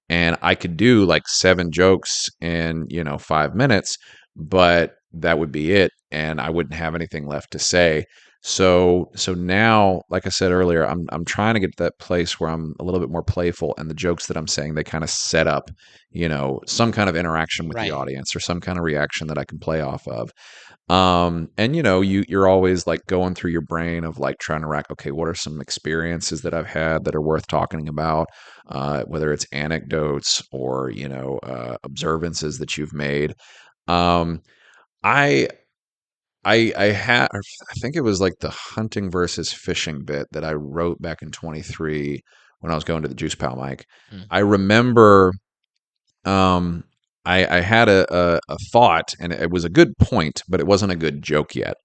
and I could do like 7 jokes in 5 minutes, but that would be it, and I wouldn't have anything left to say. So now, like I said earlier, I'm trying to get to that place where I'm a little bit more playful, and the jokes that I'm saying, they kind of set up, some kind of interaction with the Right. audience or some kind of reaction that I can play off of. And you're always like going through your brain of like trying to rack, okay, what are some experiences that I've had that are worth talking about? Whether it's anecdotes or, observances that you've made. Um, I I had, I think it was like the hunting versus fishing bit that I wrote back in 23 when I was going to the Juice Pal mic. Mm. I remember um, I had a thought, and it was a good point, but it wasn't a good joke yet.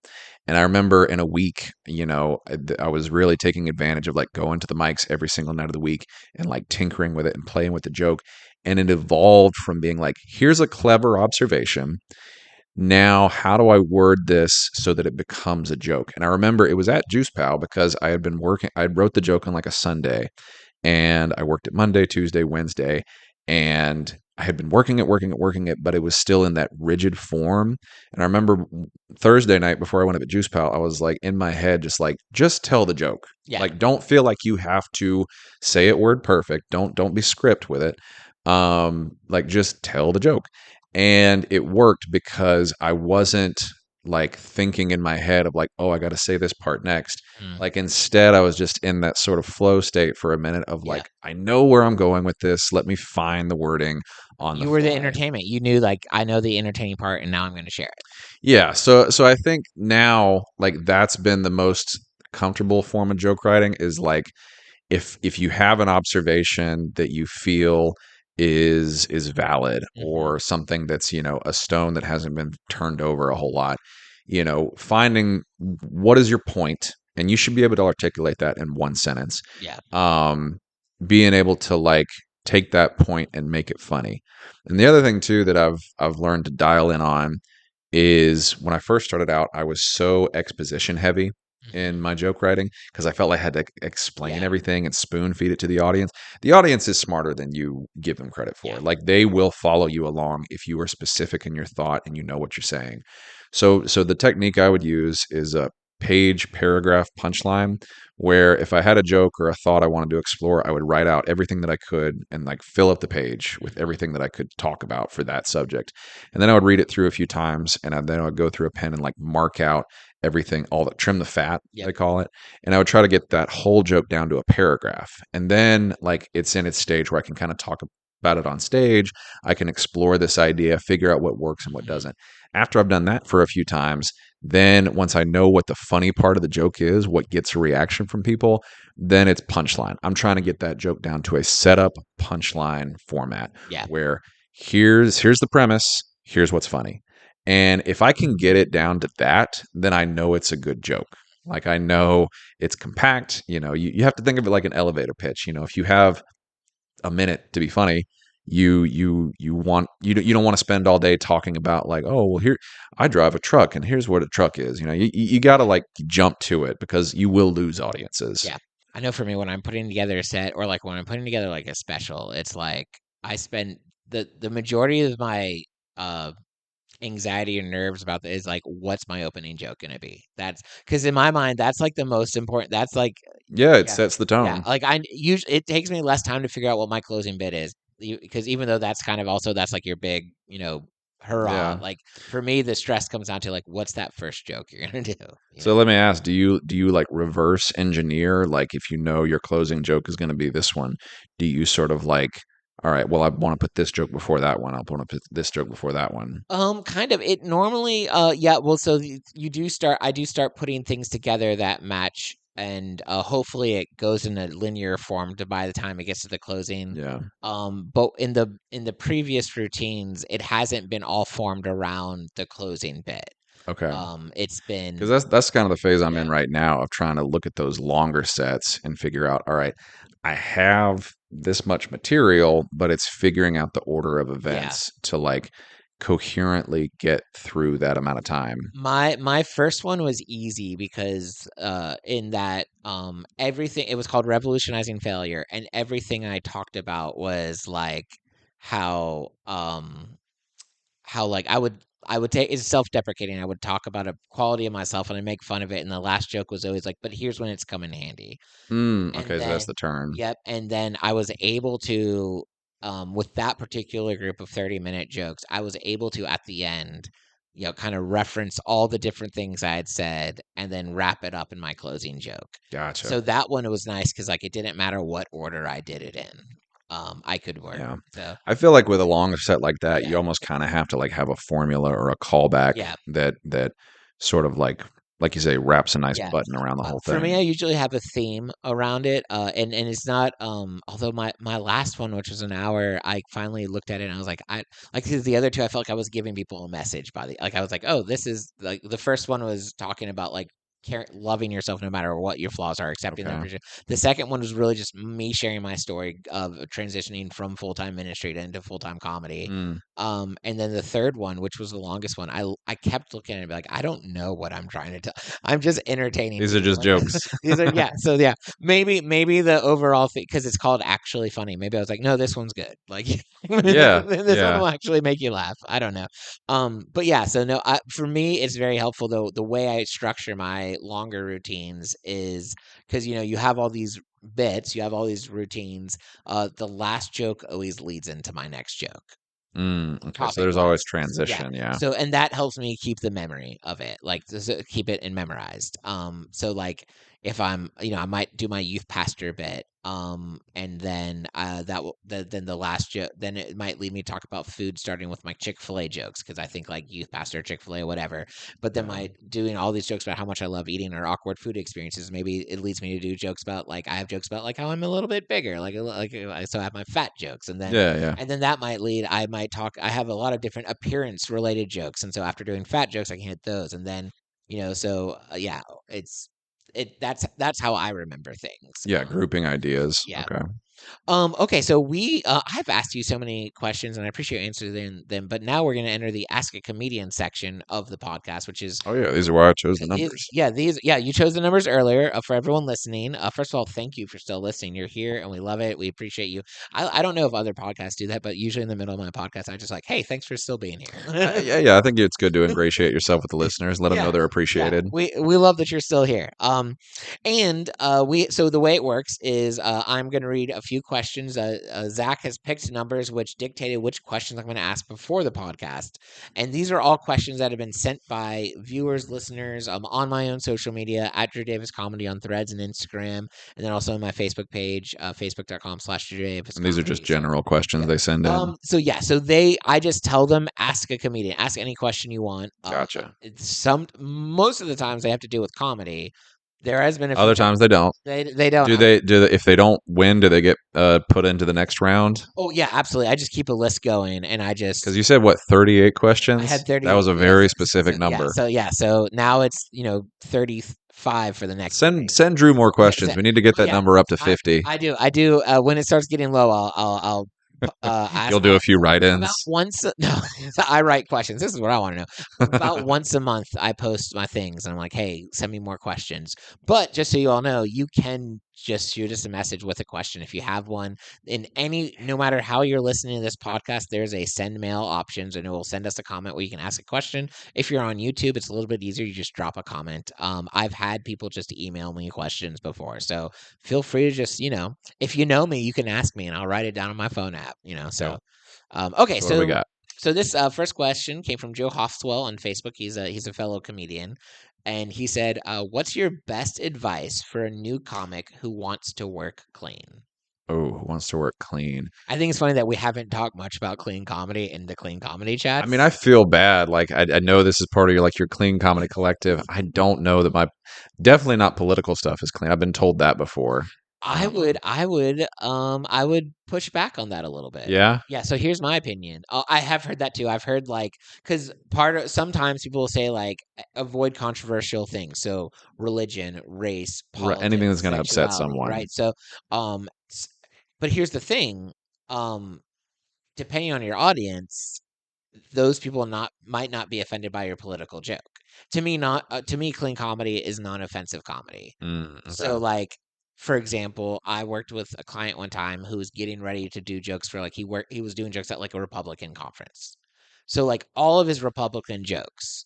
And I remember in a week, I was really taking advantage of like going to the mics every single night of the week and like tinkering with it and playing with the joke. And it evolved from being like, here's a clever observation. Now, how do I word this so that it becomes a joke? And I remember it was at Juice Pal because I had been working, I wrote the joke on like a Sunday, and I worked it Monday, Tuesday, Wednesday, and I had been working it, but it was still in that rigid form. And I remember Thursday night before I went up at Juice Pal, I was like in my head, just like, just tell the joke. Yeah. Like, don't feel like you have to say it word perfect. Don't be script with it. Like just tell the joke. And it worked because I wasn't like thinking in my head of like, oh, I got to say this part next. Mm. Like instead, I was just in that sort of flow state for a minute of Yeah. like, I know where I'm going with this. Let me find the wording on the You were the fly. entertainment. You knew, like, I know the entertaining part, and now I'm going to share it. Yeah. So I think now like that's been the most comfortable form of joke writing is like if you have an observation that you feel is valid or something that's a stone that hasn't been turned over a whole lot, finding what is your point, and you should be able to articulate that in one sentence. Yeah. Being able to like take that point and make it funny. And the other thing too that I've learned to dial in on is when I first started out, I was so exposition heavy in my joke writing because I felt I had to explain Yeah. everything and spoon feed it to the audience. The audience is smarter than you give them credit for. Yeah. Like they will follow you along if you are specific in your thought and you know what you're saying. So the technique I would use is a page paragraph punchline where if I had a joke or a thought I wanted to explore, I would write out everything that I could and like fill up the page with everything that I could talk about for that subject. And then I would read it through a few times, and then I would go through a pen and like mark out everything, all the trim the fat, they call it. And I would try to get that whole joke down to a paragraph. And then like it's in its stage where I can kind of talk about it on stage. I can explore this idea, figure out what works and what doesn't. After I've done that for a few times, then once I know what the funny part of the joke is, what gets a reaction from people, then it's punchline. I'm trying to get that joke down to a setup punchline format Yeah. where here's the premise, here's what's funny. And if I can get it down to that, then I know it's a good joke. Like I know it's compact. You have to think of it like an elevator pitch. If you have a minute to be funny, you don't want to spend all day talking about like, oh well, here I drive a truck and here's what a truck is. You got to like jump to it because you will lose audiences. Yeah. I know for me, when I'm putting together a set or like when I'm putting together like a special, it's like I spend the majority of my anxiety and nerves about that is like, what's my opening joke going to be? That's because in my mind, that's like the most important. That's like, Yeah, it yeah, sets the yeah. tone. Like I usually, it takes me less time to figure out what my closing bit is because even though that's kind of also, that's like your big, hurrah. Yeah. Like for me, the stress comes down to like, what's that first joke you're going to do? So let me ask, do you like reverse engineer, like if you know your closing joke is going to be this one, do you sort of like, all right, well I want to put this joke before that one. I'll want to put this joke before that one. Kind of. It normally, yeah. Well, so you do start. I do start putting things together that match, and hopefully it goes in a linear form to by the time it gets to the closing. Yeah. But in the previous routines, it hasn't been all formed around the closing bit. Okay. It's been Because that's kind of the phase I'm in yeah, right now of trying to look at those longer sets and figure out, all right, I have this much material, but it's figuring out the order of yeah. events to like coherently get through that amount of time. My first one was easy because in that everything it was called Revolutionizing Failure, and everything I talked about was like how how like I would take it's self-deprecating. I would talk about a quality of myself and I make fun of it, and the last joke was always like, but here's when it's come in handy. And Okay, so that's then the turn. yep, and then I was able to with that particular group of 30-minute jokes, I was able to at the end, kind of reference all the different things I had said and then wrap it up in my closing joke. Gotcha. So that one was nice because like it didn't matter what order I did it in. I could work. Yeah. So I feel like with a long set like that, yeah. you almost kind of have to like have a formula or a callback Yeah. that sort of like you say, wraps a nice Yeah. button around the whole For me, I thing. usually have a theme around it, and it's not. Although my last one, which was an hour, I finally looked at it and I was like, I like 'cause the other two, I felt like I was giving people a message by the like I was like, oh, this is like the first one was talking about like loving yourself no matter what your flaws are, accepting them Okay. for sure. The second one was really just me sharing my story of transitioning from full time ministry to into full time comedy. Mm. And then the third one, which was the longest one, I kept looking at it and be like, I don't know what I'm trying to tell. I'm just entertaining These are people. just Like jokes. these are yeah. So yeah, maybe the overall thing because it's called actually funny. Maybe I was like, no, this one's good. Like Yeah. this one Yeah. will actually make you laugh. I don't know. But yeah. So no, for me, it's very helpful though. The way I structure my longer routines is because you have all these bits, you have all these routines. The last joke always leads into my next joke Okay. So topic there's always wise. Yeah. transition. Yeah. So and that helps me keep the memory of it, like keep it and memorized. So like if I'm, I might do my youth pastor bit, and then then the last joke, then it might lead me to talk about food, starting with my Chick-fil-A jokes because I think like youth pastor, Chick-fil-A, whatever. But then Yeah. my doing all these jokes about how much I love eating or awkward food experiences, maybe it leads me to do jokes about like I have jokes about like how I'm a little bit bigger, so I have my fat jokes, Yeah. Yeah. and then that might lead, I might talk, I have a lot of different appearance related jokes. And so after doing fat jokes, I can hit those. And then, yeah, it's, that's how I remember things. Yeah. Grouping ideas. Yeah. Okay. Okay, so I've asked you so many questions and I appreciate you answering them, but now we're going to enter the Ask a Comedian section of the podcast, which is Oh yeah. These are why I chose the numbers. you chose the numbers earlier. For everyone listening, first of all, thank you for still listening. You're here and we love it. We appreciate you. I don't know if other podcasts do that, but usually in the middle of my podcast, I just like, hey, thanks for still being here. Yeah. Yeah. I think it's good to ingratiate yourself with the listeners. Let them know Yeah, they're yeah, appreciated. we love that you're still here. And we so the way it works is I'm going to read a few questions. Zach has picked numbers which dictated which questions I'm going to ask before the podcast, and these are all questions that have been sent by viewers, listeners, on my own social media at Drew Davis Comedy on Threads and Instagram, and then also on my Facebook page, facebook.com/Drew Davis And these are just Comedy. So general questions yeah. they send in. I just tell them ask a comedian, ask any question you want. Gotcha. Most of the times they have to do with comedy. There has been a few Other times times they don't. they don't. If they don't win, do they get put into the next round? Oh yeah, absolutely. I just keep a list going, and Because you said what, 38 I questions? had That 38. was a Yes, very so, specific number. so now it's 35 for the next Send meeting. send Drew more questions. We need to get that Yeah, number up to 50. I do. When it starts getting low, I'll ask You'll do a few write-ins. about once. No, I write questions. This is what I want to know. About once a month, I post my things, and I'm like, "Hey, send me more questions." But just so you all know, you can just shoot us a message with a question if you have one. No matter how you're listening to this podcast, there's a send mail options, and it will send us a comment where you can ask a question. If you're on YouTube, it's a little bit easier. You just drop a comment. I've had people just email me questions before, so feel free to just if you know me, you can ask me, and I'll write it down on my phone app. So okay, So what do we got? so this first question came from Joe Hofswell on Facebook. He's a fellow comedian, and he said, "What's your best advice for a new comic who wants to work clean?" Oh, who wants to work clean? I think it's funny that we haven't talked much about clean comedy in the clean comedy I chats. mean, I feel bad. Like I know this is part of your clean comedy collective. I don't know that my definitely not political stuff is clean. I've been told that before. I would push back on that a little bit. Yeah, Yeah, so here's my opinion. I have heard that too. I've heard like because sometimes people will say like avoid controversial things. So religion, race, anything that's politics, going to upset sexuality, someone. right? So but here's the thing. Um, depending on your audience, those people not might not be offended by your political joke. To me, clean comedy is non-offensive comedy. Okay. So, like, for example, I worked with a client one time who was getting ready to do jokes for like he was doing jokes at like a Republican conference. So, like, all of his Republican jokes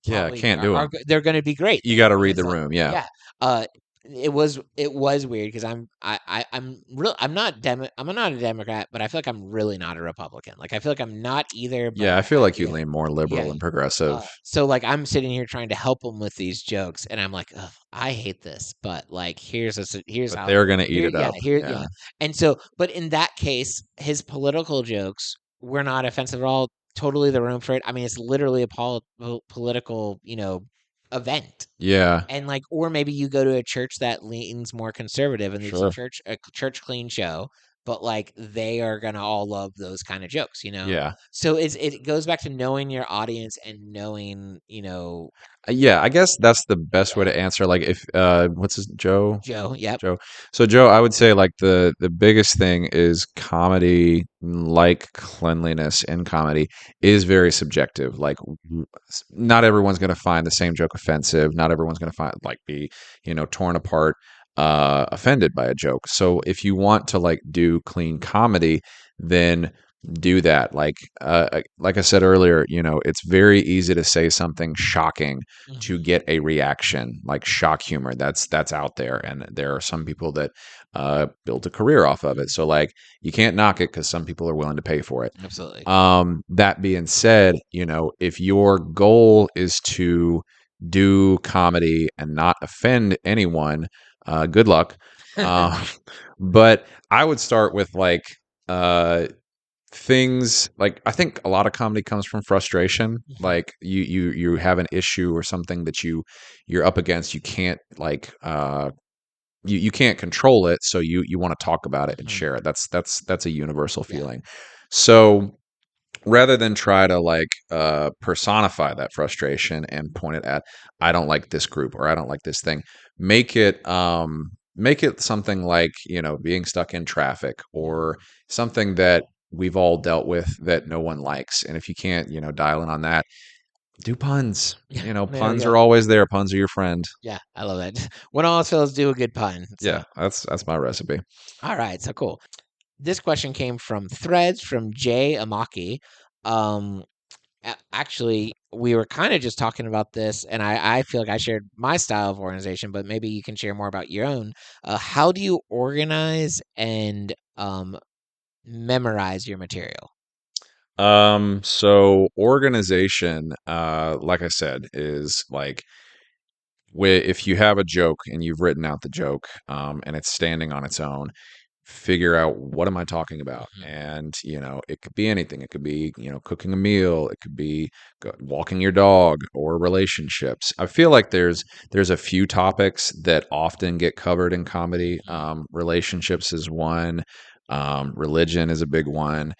Yeah, probably can't do them. they're going to be great You got there to read the because like room. Yeah. yeah, it was weird because I'm not a Democrat, but I feel like I'm really not a Republican. Like I feel like I'm not either, but Yeah, I feel like you yeah. lean more liberal Yeah. and progressive, So like I'm sitting here trying to help him with these jokes, and I'm like, ugh, I hate this, but like here's but how they're going to eat here it up. Yeah. yeah. And so, but in that case, his political jokes were not offensive at all. Totally the room for it. I mean, it's literally a political, event. Yeah. And like, or maybe you go to a church that leans more conservative, and it's Sure. a church clean show, but like they are gonna all love those kind of jokes, you know. Yeah. So it goes back to knowing your audience and knowing, Yeah, I guess that's the best way yeah, to answer. Like, if what's his Joe? Joe. Yep. Joe. So Joe, I would say like the biggest thing is comedy, like cleanliness in comedy, is very subjective. Like, not everyone's going to find the same joke offensive. Not everyone's going to find like be torn apart, offended by a joke. So if you want to like do clean comedy, then do that. Like I said earlier, it's very easy to say something shocking to Mhm. get a reaction, like shock humor. That's out there, and there are some people that built a career off of it. So like you can't knock it because some people are willing to pay for it. Absolutely. That being said, if your goal is to do comedy and not offend anyone, good luck. Uh, but I would start with like uh, things like I think a lot of comedy comes from frustration. Mhm. Like you have an issue or something that you're up against. You can't like you can't control it, so you want to talk about it and Mhm. share it. That's a universal Yeah. feeling. So rather than try to like personify that frustration and point it at I don't like this group or I don't like this thing, make it something like being stuck in traffic or something that we've all dealt with that no one likes. And if you can't dial in on that, do puns. Yeah. There we Puns go. are always there. Puns are your friend. Yeah, I love that. When all else fails, do a good pun. So, Yeah, that's my recipe. all right, so cool. This question came from Threads from Jay Amaki. Um, actually, we were kind of just talking about this, and I feel like I shared my style of organization, but maybe you can share more about your own. How do you organize and memorize your material? So organization, like I said, is like if you have a joke and you've written out the joke, and it's standing on its own, figure out what am I talking about. Mhm. And it could be anything. It could be cooking a meal, it could be walking your dog, or relationships. I feel like there's a few topics that often get covered in comedy. Mhm. Relationships is one. Religion is a big one.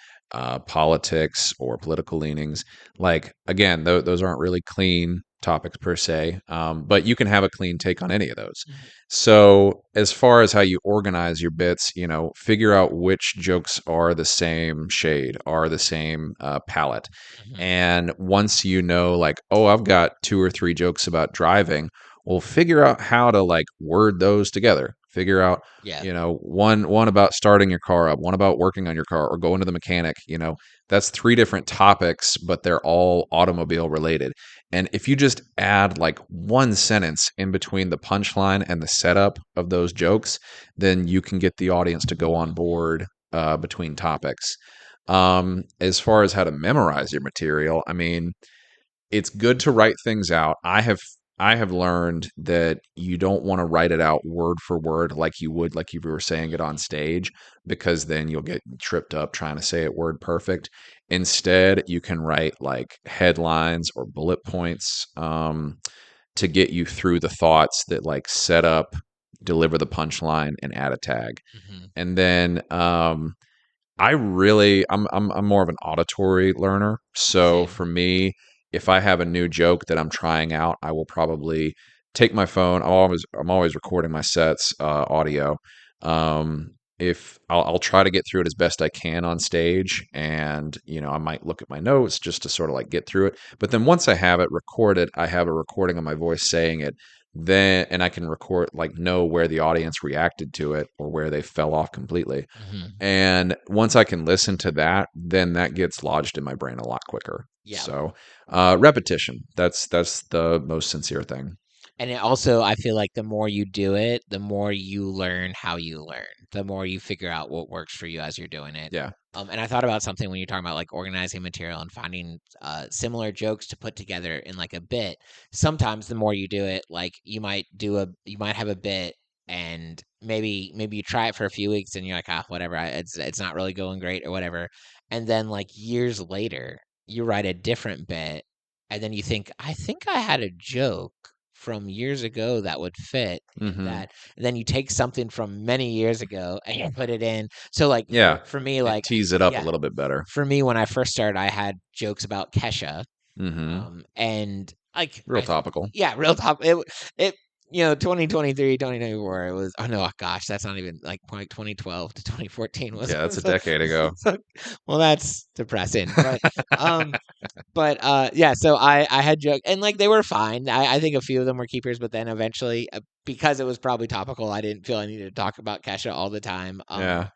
Politics or political leanings, like again, those aren't really clean topics per se, but you can have a clean take on any of those. Mhm. So, as far as how you organize your bits, figure out which jokes are the same shade, are the same palette. Mhm. And once like, oh, I've got two or three jokes about driving, well, figure out how to like word those together. Figure out, Yeah. one about starting your car up, one about working on your car or going to the mechanic. That's three different topics, but they're all automobile related. And if you just add like one sentence in between the punchline and the setup of those jokes, then you can get the audience to go on board between topics. As far as how to memorize your material, I mean, it's good to write things out. I have learned that you don't want to write it out word for word like you would like if you were saying it on stage, because then you'll get tripped up trying to say it word perfect. Instead, you can write like headlines or bullet points, to get you through the thoughts that like set up deliver the punchline, and add a tag. Mhm. And then I'm more of an auditory learner. So Same. for me, if I have a new joke that I'm trying out, I will probably take my phone. I'm always recording my sets audio. If I'll try to get through it as best I can on stage, and I might look at my notes just to sort of like get through it. But then once I have it recorded, I have a recording of my voice saying it. Then and I can record like know where the audience reacted to it or where they fell off completely. Mhm. And once I can listen to that, then that gets lodged in my brain a lot quicker. Yeah. So repetition, that's the most sincere thing. And it also, I feel like the more you do it, the more you learn how you learn, the more you figure out what works for you as you're doing it. Yeah. And I thought about something when you're talking about like organizing material and finding similar jokes to put together in like a bit. Sometimes the more you do it, like you might have a bit, and maybe you try it for a few weeks and you're like, ah, whatever, it's not really going great or whatever. And then like years later, you write a different bit, and then you think, I think I had a joke from years ago that would fit in Hmm. that. And then you take something from many years ago and you put it in. So like Yeah. for me, And like tease it up a yeah, little bit better. for me when I first started, I had jokes about Kesha, Hmm. and like Real topical. yeah, real top. It 2023, 2024. It was, oh no, gosh, that's not even like 2012 to 2014 was. Yeah, that's a decade ago. So, well, that's depressing, um, yeah, so I had joke, and like they were fine. I think a few of them were keepers, but then eventually, because it was probably topical, I didn't feel I needed to talk about Kesha all the time. Yeah.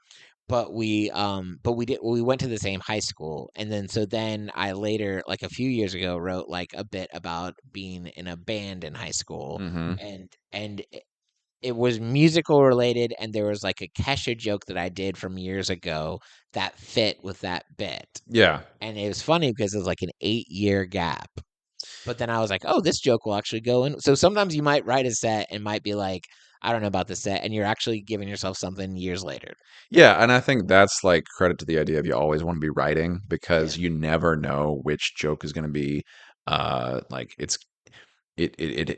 But we went to the same high school, and then so then I later, like a few years ago, wrote like a bit about being in a band in high school, Hmm. and it was musical related, and there was like a Kesha joke that I did from years ago that fit with that bit. Yeah. And it was funny because it was like an 8-year gap. But then I was like, oh, this joke will actually go in. So sometimes you might write a set and might be like, I don't know about the set, and you're actually giving yourself something years later. Yeah, and I think that's like credit to the idea of you always want to be writing Yeah. because you never know which joke is going to be like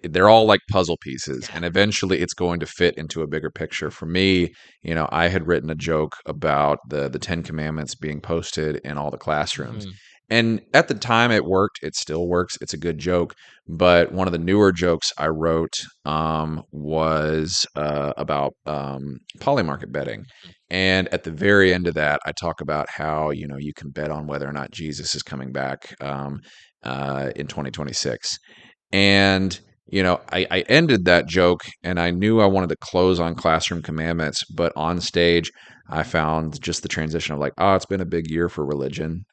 they're all like puzzle pieces Yeah. and eventually it's going to fit into a bigger picture. For me, I had written a joke about the 10 commandments being posted in all the classrooms. Hmm. And at the time it worked, it still works. It's a good joke, but one of the newer jokes I wrote was about poly market betting. And at the very end of that, I talk about how you can bet on whether or not Jesus is coming back in 2026. And I ended that joke, and I knew I wanted to close on classroom commandments, but on stage, I found just the transition of like, oh, it's been a big year for religion,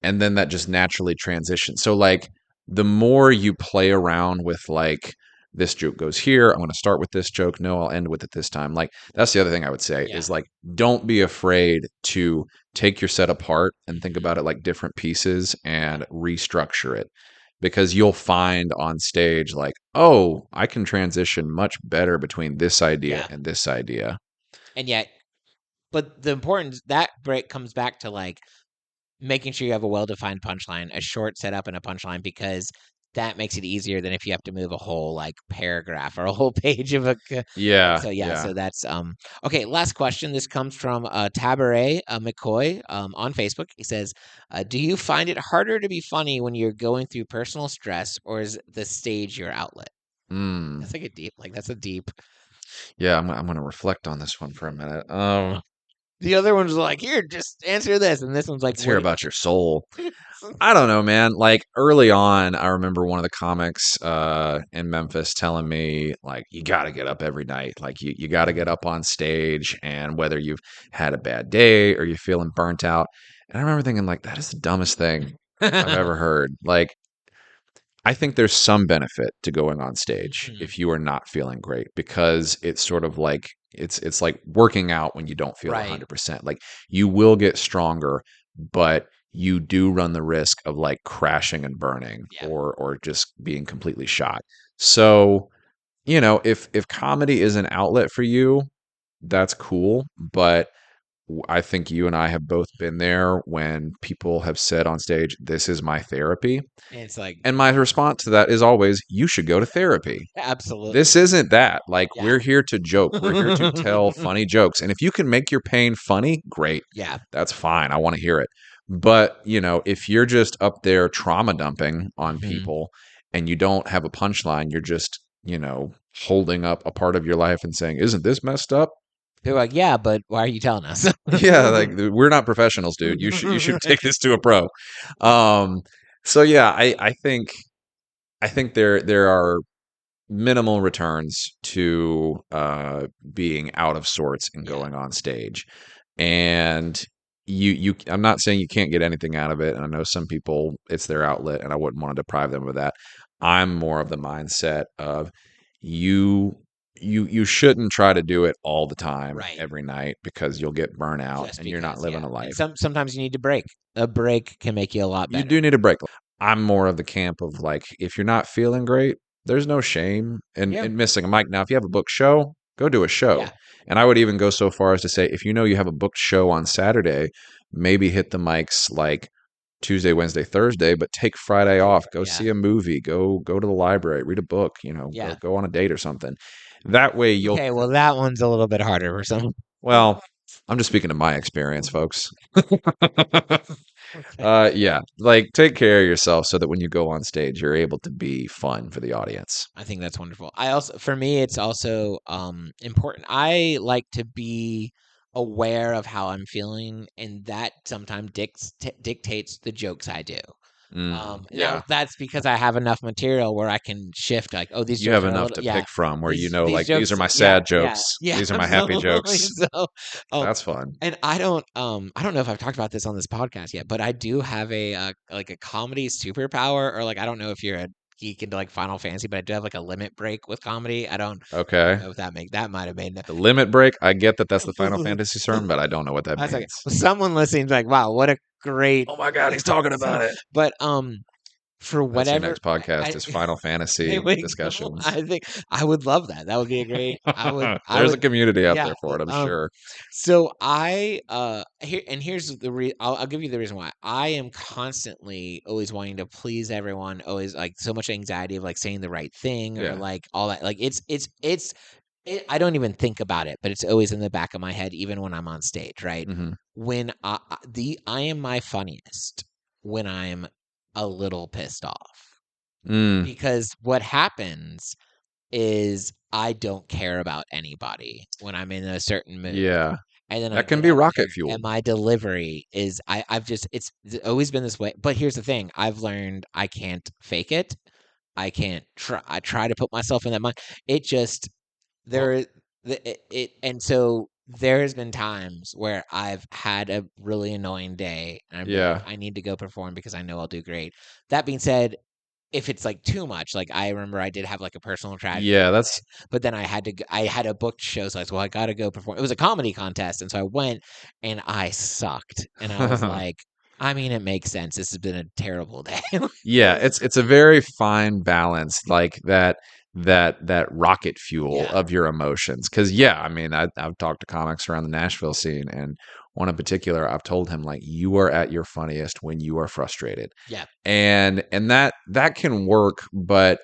and then that just naturally transitions. So like, the more you play around with like this joke goes here, I'm going to start with this joke. No, I'll end with it this time. Like that's the other thing I would say Yeah. is like, don't be afraid to take your set apart and think Mhm. about it like different pieces Yeah. and restructure it because you'll find on stage like, oh, I can transition much better between this idea Yeah. and this idea. And yet, but the importance that break comes back to like making sure you have a well-defined punchline, a short setup and a punchline, because that makes it easier than if you have to move a whole like paragraph or a whole page of Yeah, so yeah, yeah. so that's okay. Last question. This comes from Tabaret McCoy on Facebook. He says, "Do you find it harder to be funny when you're going through personal stress, or is the stage your outlet?" Mm. That's like a deep, like that's a deep. Yeah, I'm gonna reflect on this one for a minute. The other one's like, here, just answer this, and this one's like, Let's hear what? about your soul. I don't know, man. Like early on, I remember one of the comics in Memphis telling me, like, you got to get up every night. Like, you got to get up on stage, and whether you've had a bad day or you're feeling burnt out. And I remember thinking, like, that is the dumbest thing I've ever heard. Like, I think there's some benefit to going on stage Mhm. if you are not feeling great because it's sort of like it's like working out when you don't feel Right. 100%. Like you will get stronger, but you do run the risk of like crashing and burning Yeah. or just being completely shot. So, if comedy is an outlet for you, that's cool, but I think you and I have both been there when people have said on stage, "This is my therapy." And it's like, And my response to that is always, "You should go to therapy." absolutely. This isn't that. Like, Yeah. we're here to joke. We're here to tell funny jokes. And if you can make your pain funny, great. Yeah. That's fine. I want to hear it. But, if you're just up there trauma dumping on Mhm. people and you don't have a punchline, you're just, holding up a part of your life and saying, "Isn't this messed up?" They're like, yeah, but why are you telling us? Yeah, like we're not professionals, dude. You should take this to a pro. Um, so yeah, I think there are minimal returns to being out of sorts and Yeah. going on stage. And I'm not saying you can't get anything out of it. And I know some people it's their outlet and I wouldn't want to deprive them of that. I'm more of the mindset of you you shouldn't try to do it all the time Right. every night because you'll get burnout Just and you're not because, living yeah. a life. And sometimes you need to break. A break can make you a lot You better. do need a break. I'm more of the camp of like, if you're not feeling great, there's no shame Yeah. in missing a mic. Now, if you have a booked show, go do a show. Yeah. And I would even go so far as to say, if you know you have a booked show on Saturday, maybe hit the mics like Tuesday, Wednesday, Thursday, but take Friday off. Go Yeah. see a movie. Go to the library. Read a book. Yeah. Go on a date or something. That way, you'll. Okay, well, that one's a little bit harder for some. Well, I'm just speaking to my experience, folks. Okay. Yeah, like take care of yourself so that when you go on stage, you're able to be fun for the audience. I think that's wonderful. I also, for me, it's also important. I like to be aware of how I'm feeling, and that sometimes dictates the jokes I do. Now Yeah, that's because I have enough material where I can shift. Like, oh, these you jokes have are a enough little, to yeah. pick from where These like these are jokes, my yeah, sad yeah, jokes, yeah, these are my happy absolutely. jokes. So, um, That's fun. and I don't know if I've talked about this on this podcast yet, but I do have a like a comedy superpower, or like I don't know if you're a geek into like Final Fantasy, but I do have like a limit break with comedy. I don't Okay, know if that might have made. the limit break. I get that that's the Final Fantasy term, but I don't know what that I was like, means. someone listening's like, wow, what a great. Oh my God, he's talking about it. But for That's your whatever next podcast I is Final there Fantasy we go. discussions. I think I would love that. That would be a great. I There's a would, community out yeah. there for it, I'm sure. So here's the I'll give you the reason why. I am constantly always wanting to please everyone. Always like so much anxiety of like saying the right thing or Yeah. like all that. Like I don't even think about it, but it's always in the back of my head, even when I'm on stage. Right Hmm. when I am my funniest when I'm a little pissed off, Mm, because what happens is I don't care about anybody when I'm in a certain mood. yeah, And then I that can get be up rocket there and fuel. my delivery is I've just it's always been this way. But here's the thing, I've learned I can't fake it. I can't try I try to put myself in that mind. It just Well, there it and so there has been times where I've had a really annoying day and I'm like, yeah, I need to go perform because I know I'll do great. That being said, if it's like too much, like I remember I did have like a personal tragedy yeah, the other that's day, but then I had a booked show, so I was well, I gotta go perform. It was a comedy contest, and so I went and I sucked, and I was like, I mean, it makes sense. This has been a terrible day. yeah, it's a very fine balance, like that rocket fuel Yeah, of your emotions. Because yeah, I mean, I've talked to comics around the Nashville scene, and one in particular, I've told him like, you are at your funniest when you are frustrated, yeah, and that can work, but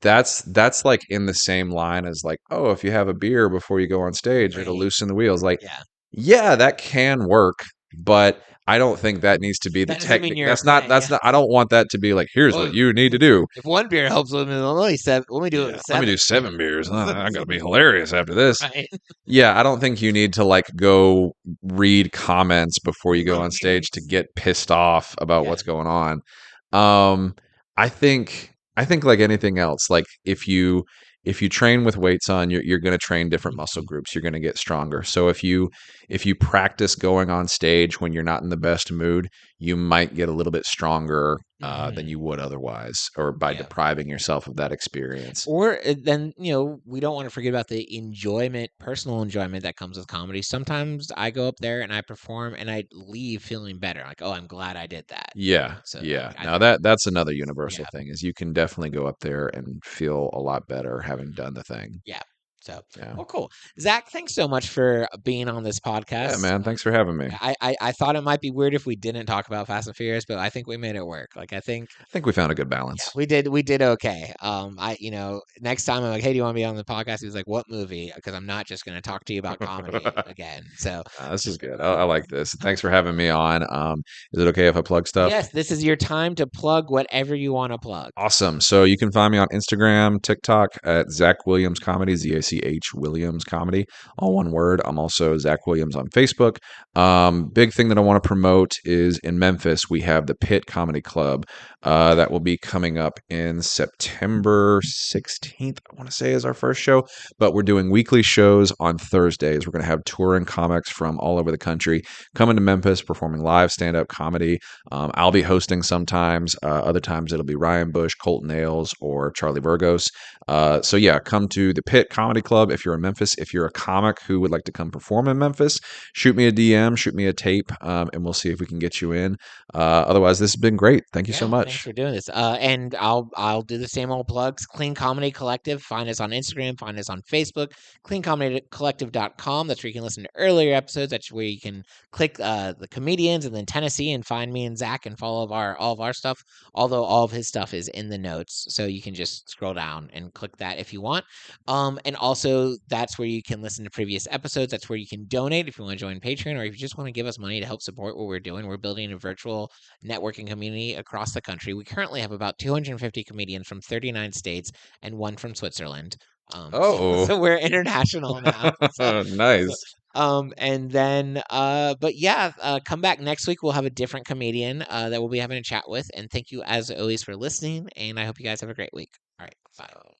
that's like in the same line as like, oh, if you have a beer before you go on stage, it'll right, loosen the wheels. Like, yeah. yeah, that can work, but I don't think that needs to be the That doesn't mean technique. you're a That's not. friend. That's Yeah. not. I don't want that to be like, here's what Well, you need to do. if one beer helps with only seven, let me do it Yeah, with let me do 7. 7 beers. I gotta be hilarious after this. Right. Yeah, I don't think you need to like go read comments before you go on Right. stage to get pissed off about Yeah. what's going on. Um, I think like anything else, like if you train with weights on, you're going to train different muscle Mhm. groups. You're going to get stronger. So if you practice going on stage when you're not in the best mood, you might get a little bit stronger than Mhm. you would otherwise, or by Yeah. depriving yourself of that experience. Or then, we don't want to forget about the enjoyment, personal enjoyment that comes with comedy. Sometimes I go up there and I perform and I leave feeling better. Like, oh, I'm glad I did that. Yeah, So like yeah. I Now think that's another universal yeah, thing is you can definitely go up there and feel a lot better having done the thing. yeah. So, Yeah. well, cool. Zach, thanks so much for being on this podcast. Yeah, man. Thanks for having me. I thought it might be weird if we didn't talk about Fast and Furious, but I think we made it work. Like, I think We found a good yeah, balance. we did okay. Next time I'm like, hey, do you want to be on the podcast? He was like, what movie? Because I'm not just going to talk to you about comedy again. So This is good. I like this. Thanks for having me on. Is it okay if I plug stuff? yes, this is your time to plug whatever you want to plug. Awesome. So you can find me on Instagram, TikTok at Zach Williams Comedy, ZACH Williams Comedy, all one word. I'm also Zach Williams on Facebook. Big thing that I want to promote is in Memphis, we have the Pit Comedy Club that will be coming up in September 16th, I want to say is our first show. But we're doing weekly shows on Thursdays. We're going to have touring comics from all over the country coming to Memphis, performing live stand-up comedy. I'll be hosting sometimes. Other times it'll be Ryan Bush, Colton Ailes, or Charlie Burgos. So yeah, come to the Pit Comedy Club if you're in Memphis. If you're a comic who would like to come perform in Memphis, shoot me a DM, shoot me a tape, and we'll see if we can get you in. Otherwise, this has been great. Thank you so much. Thanks for doing this. And I'll do the same old plugs. Clean Comedy Collective. Find us on Instagram. Find us on Facebook. CleanComedyCollective.com. That's where you can listen to earlier episodes. That's where you can click the comedians and then Tennessee and find me and Zach and follow all of our stuff. Although all of his stuff is in the notes, so you can just scroll down and click that if you want. And also that's where you can listen to previous episodes. That's where you can donate if you want to join Patreon, or if you just want to give us money to help support what we're doing. We're building a virtual networking community across the country. We currently have about 250 comedians from 39 states and one from Switzerland. So we're international now. Nice. And then, but yeah, come back next week. We'll have a different comedian that we'll be having a chat with. And thank you as always for listening. And I hope you guys have a great week. All right, bye.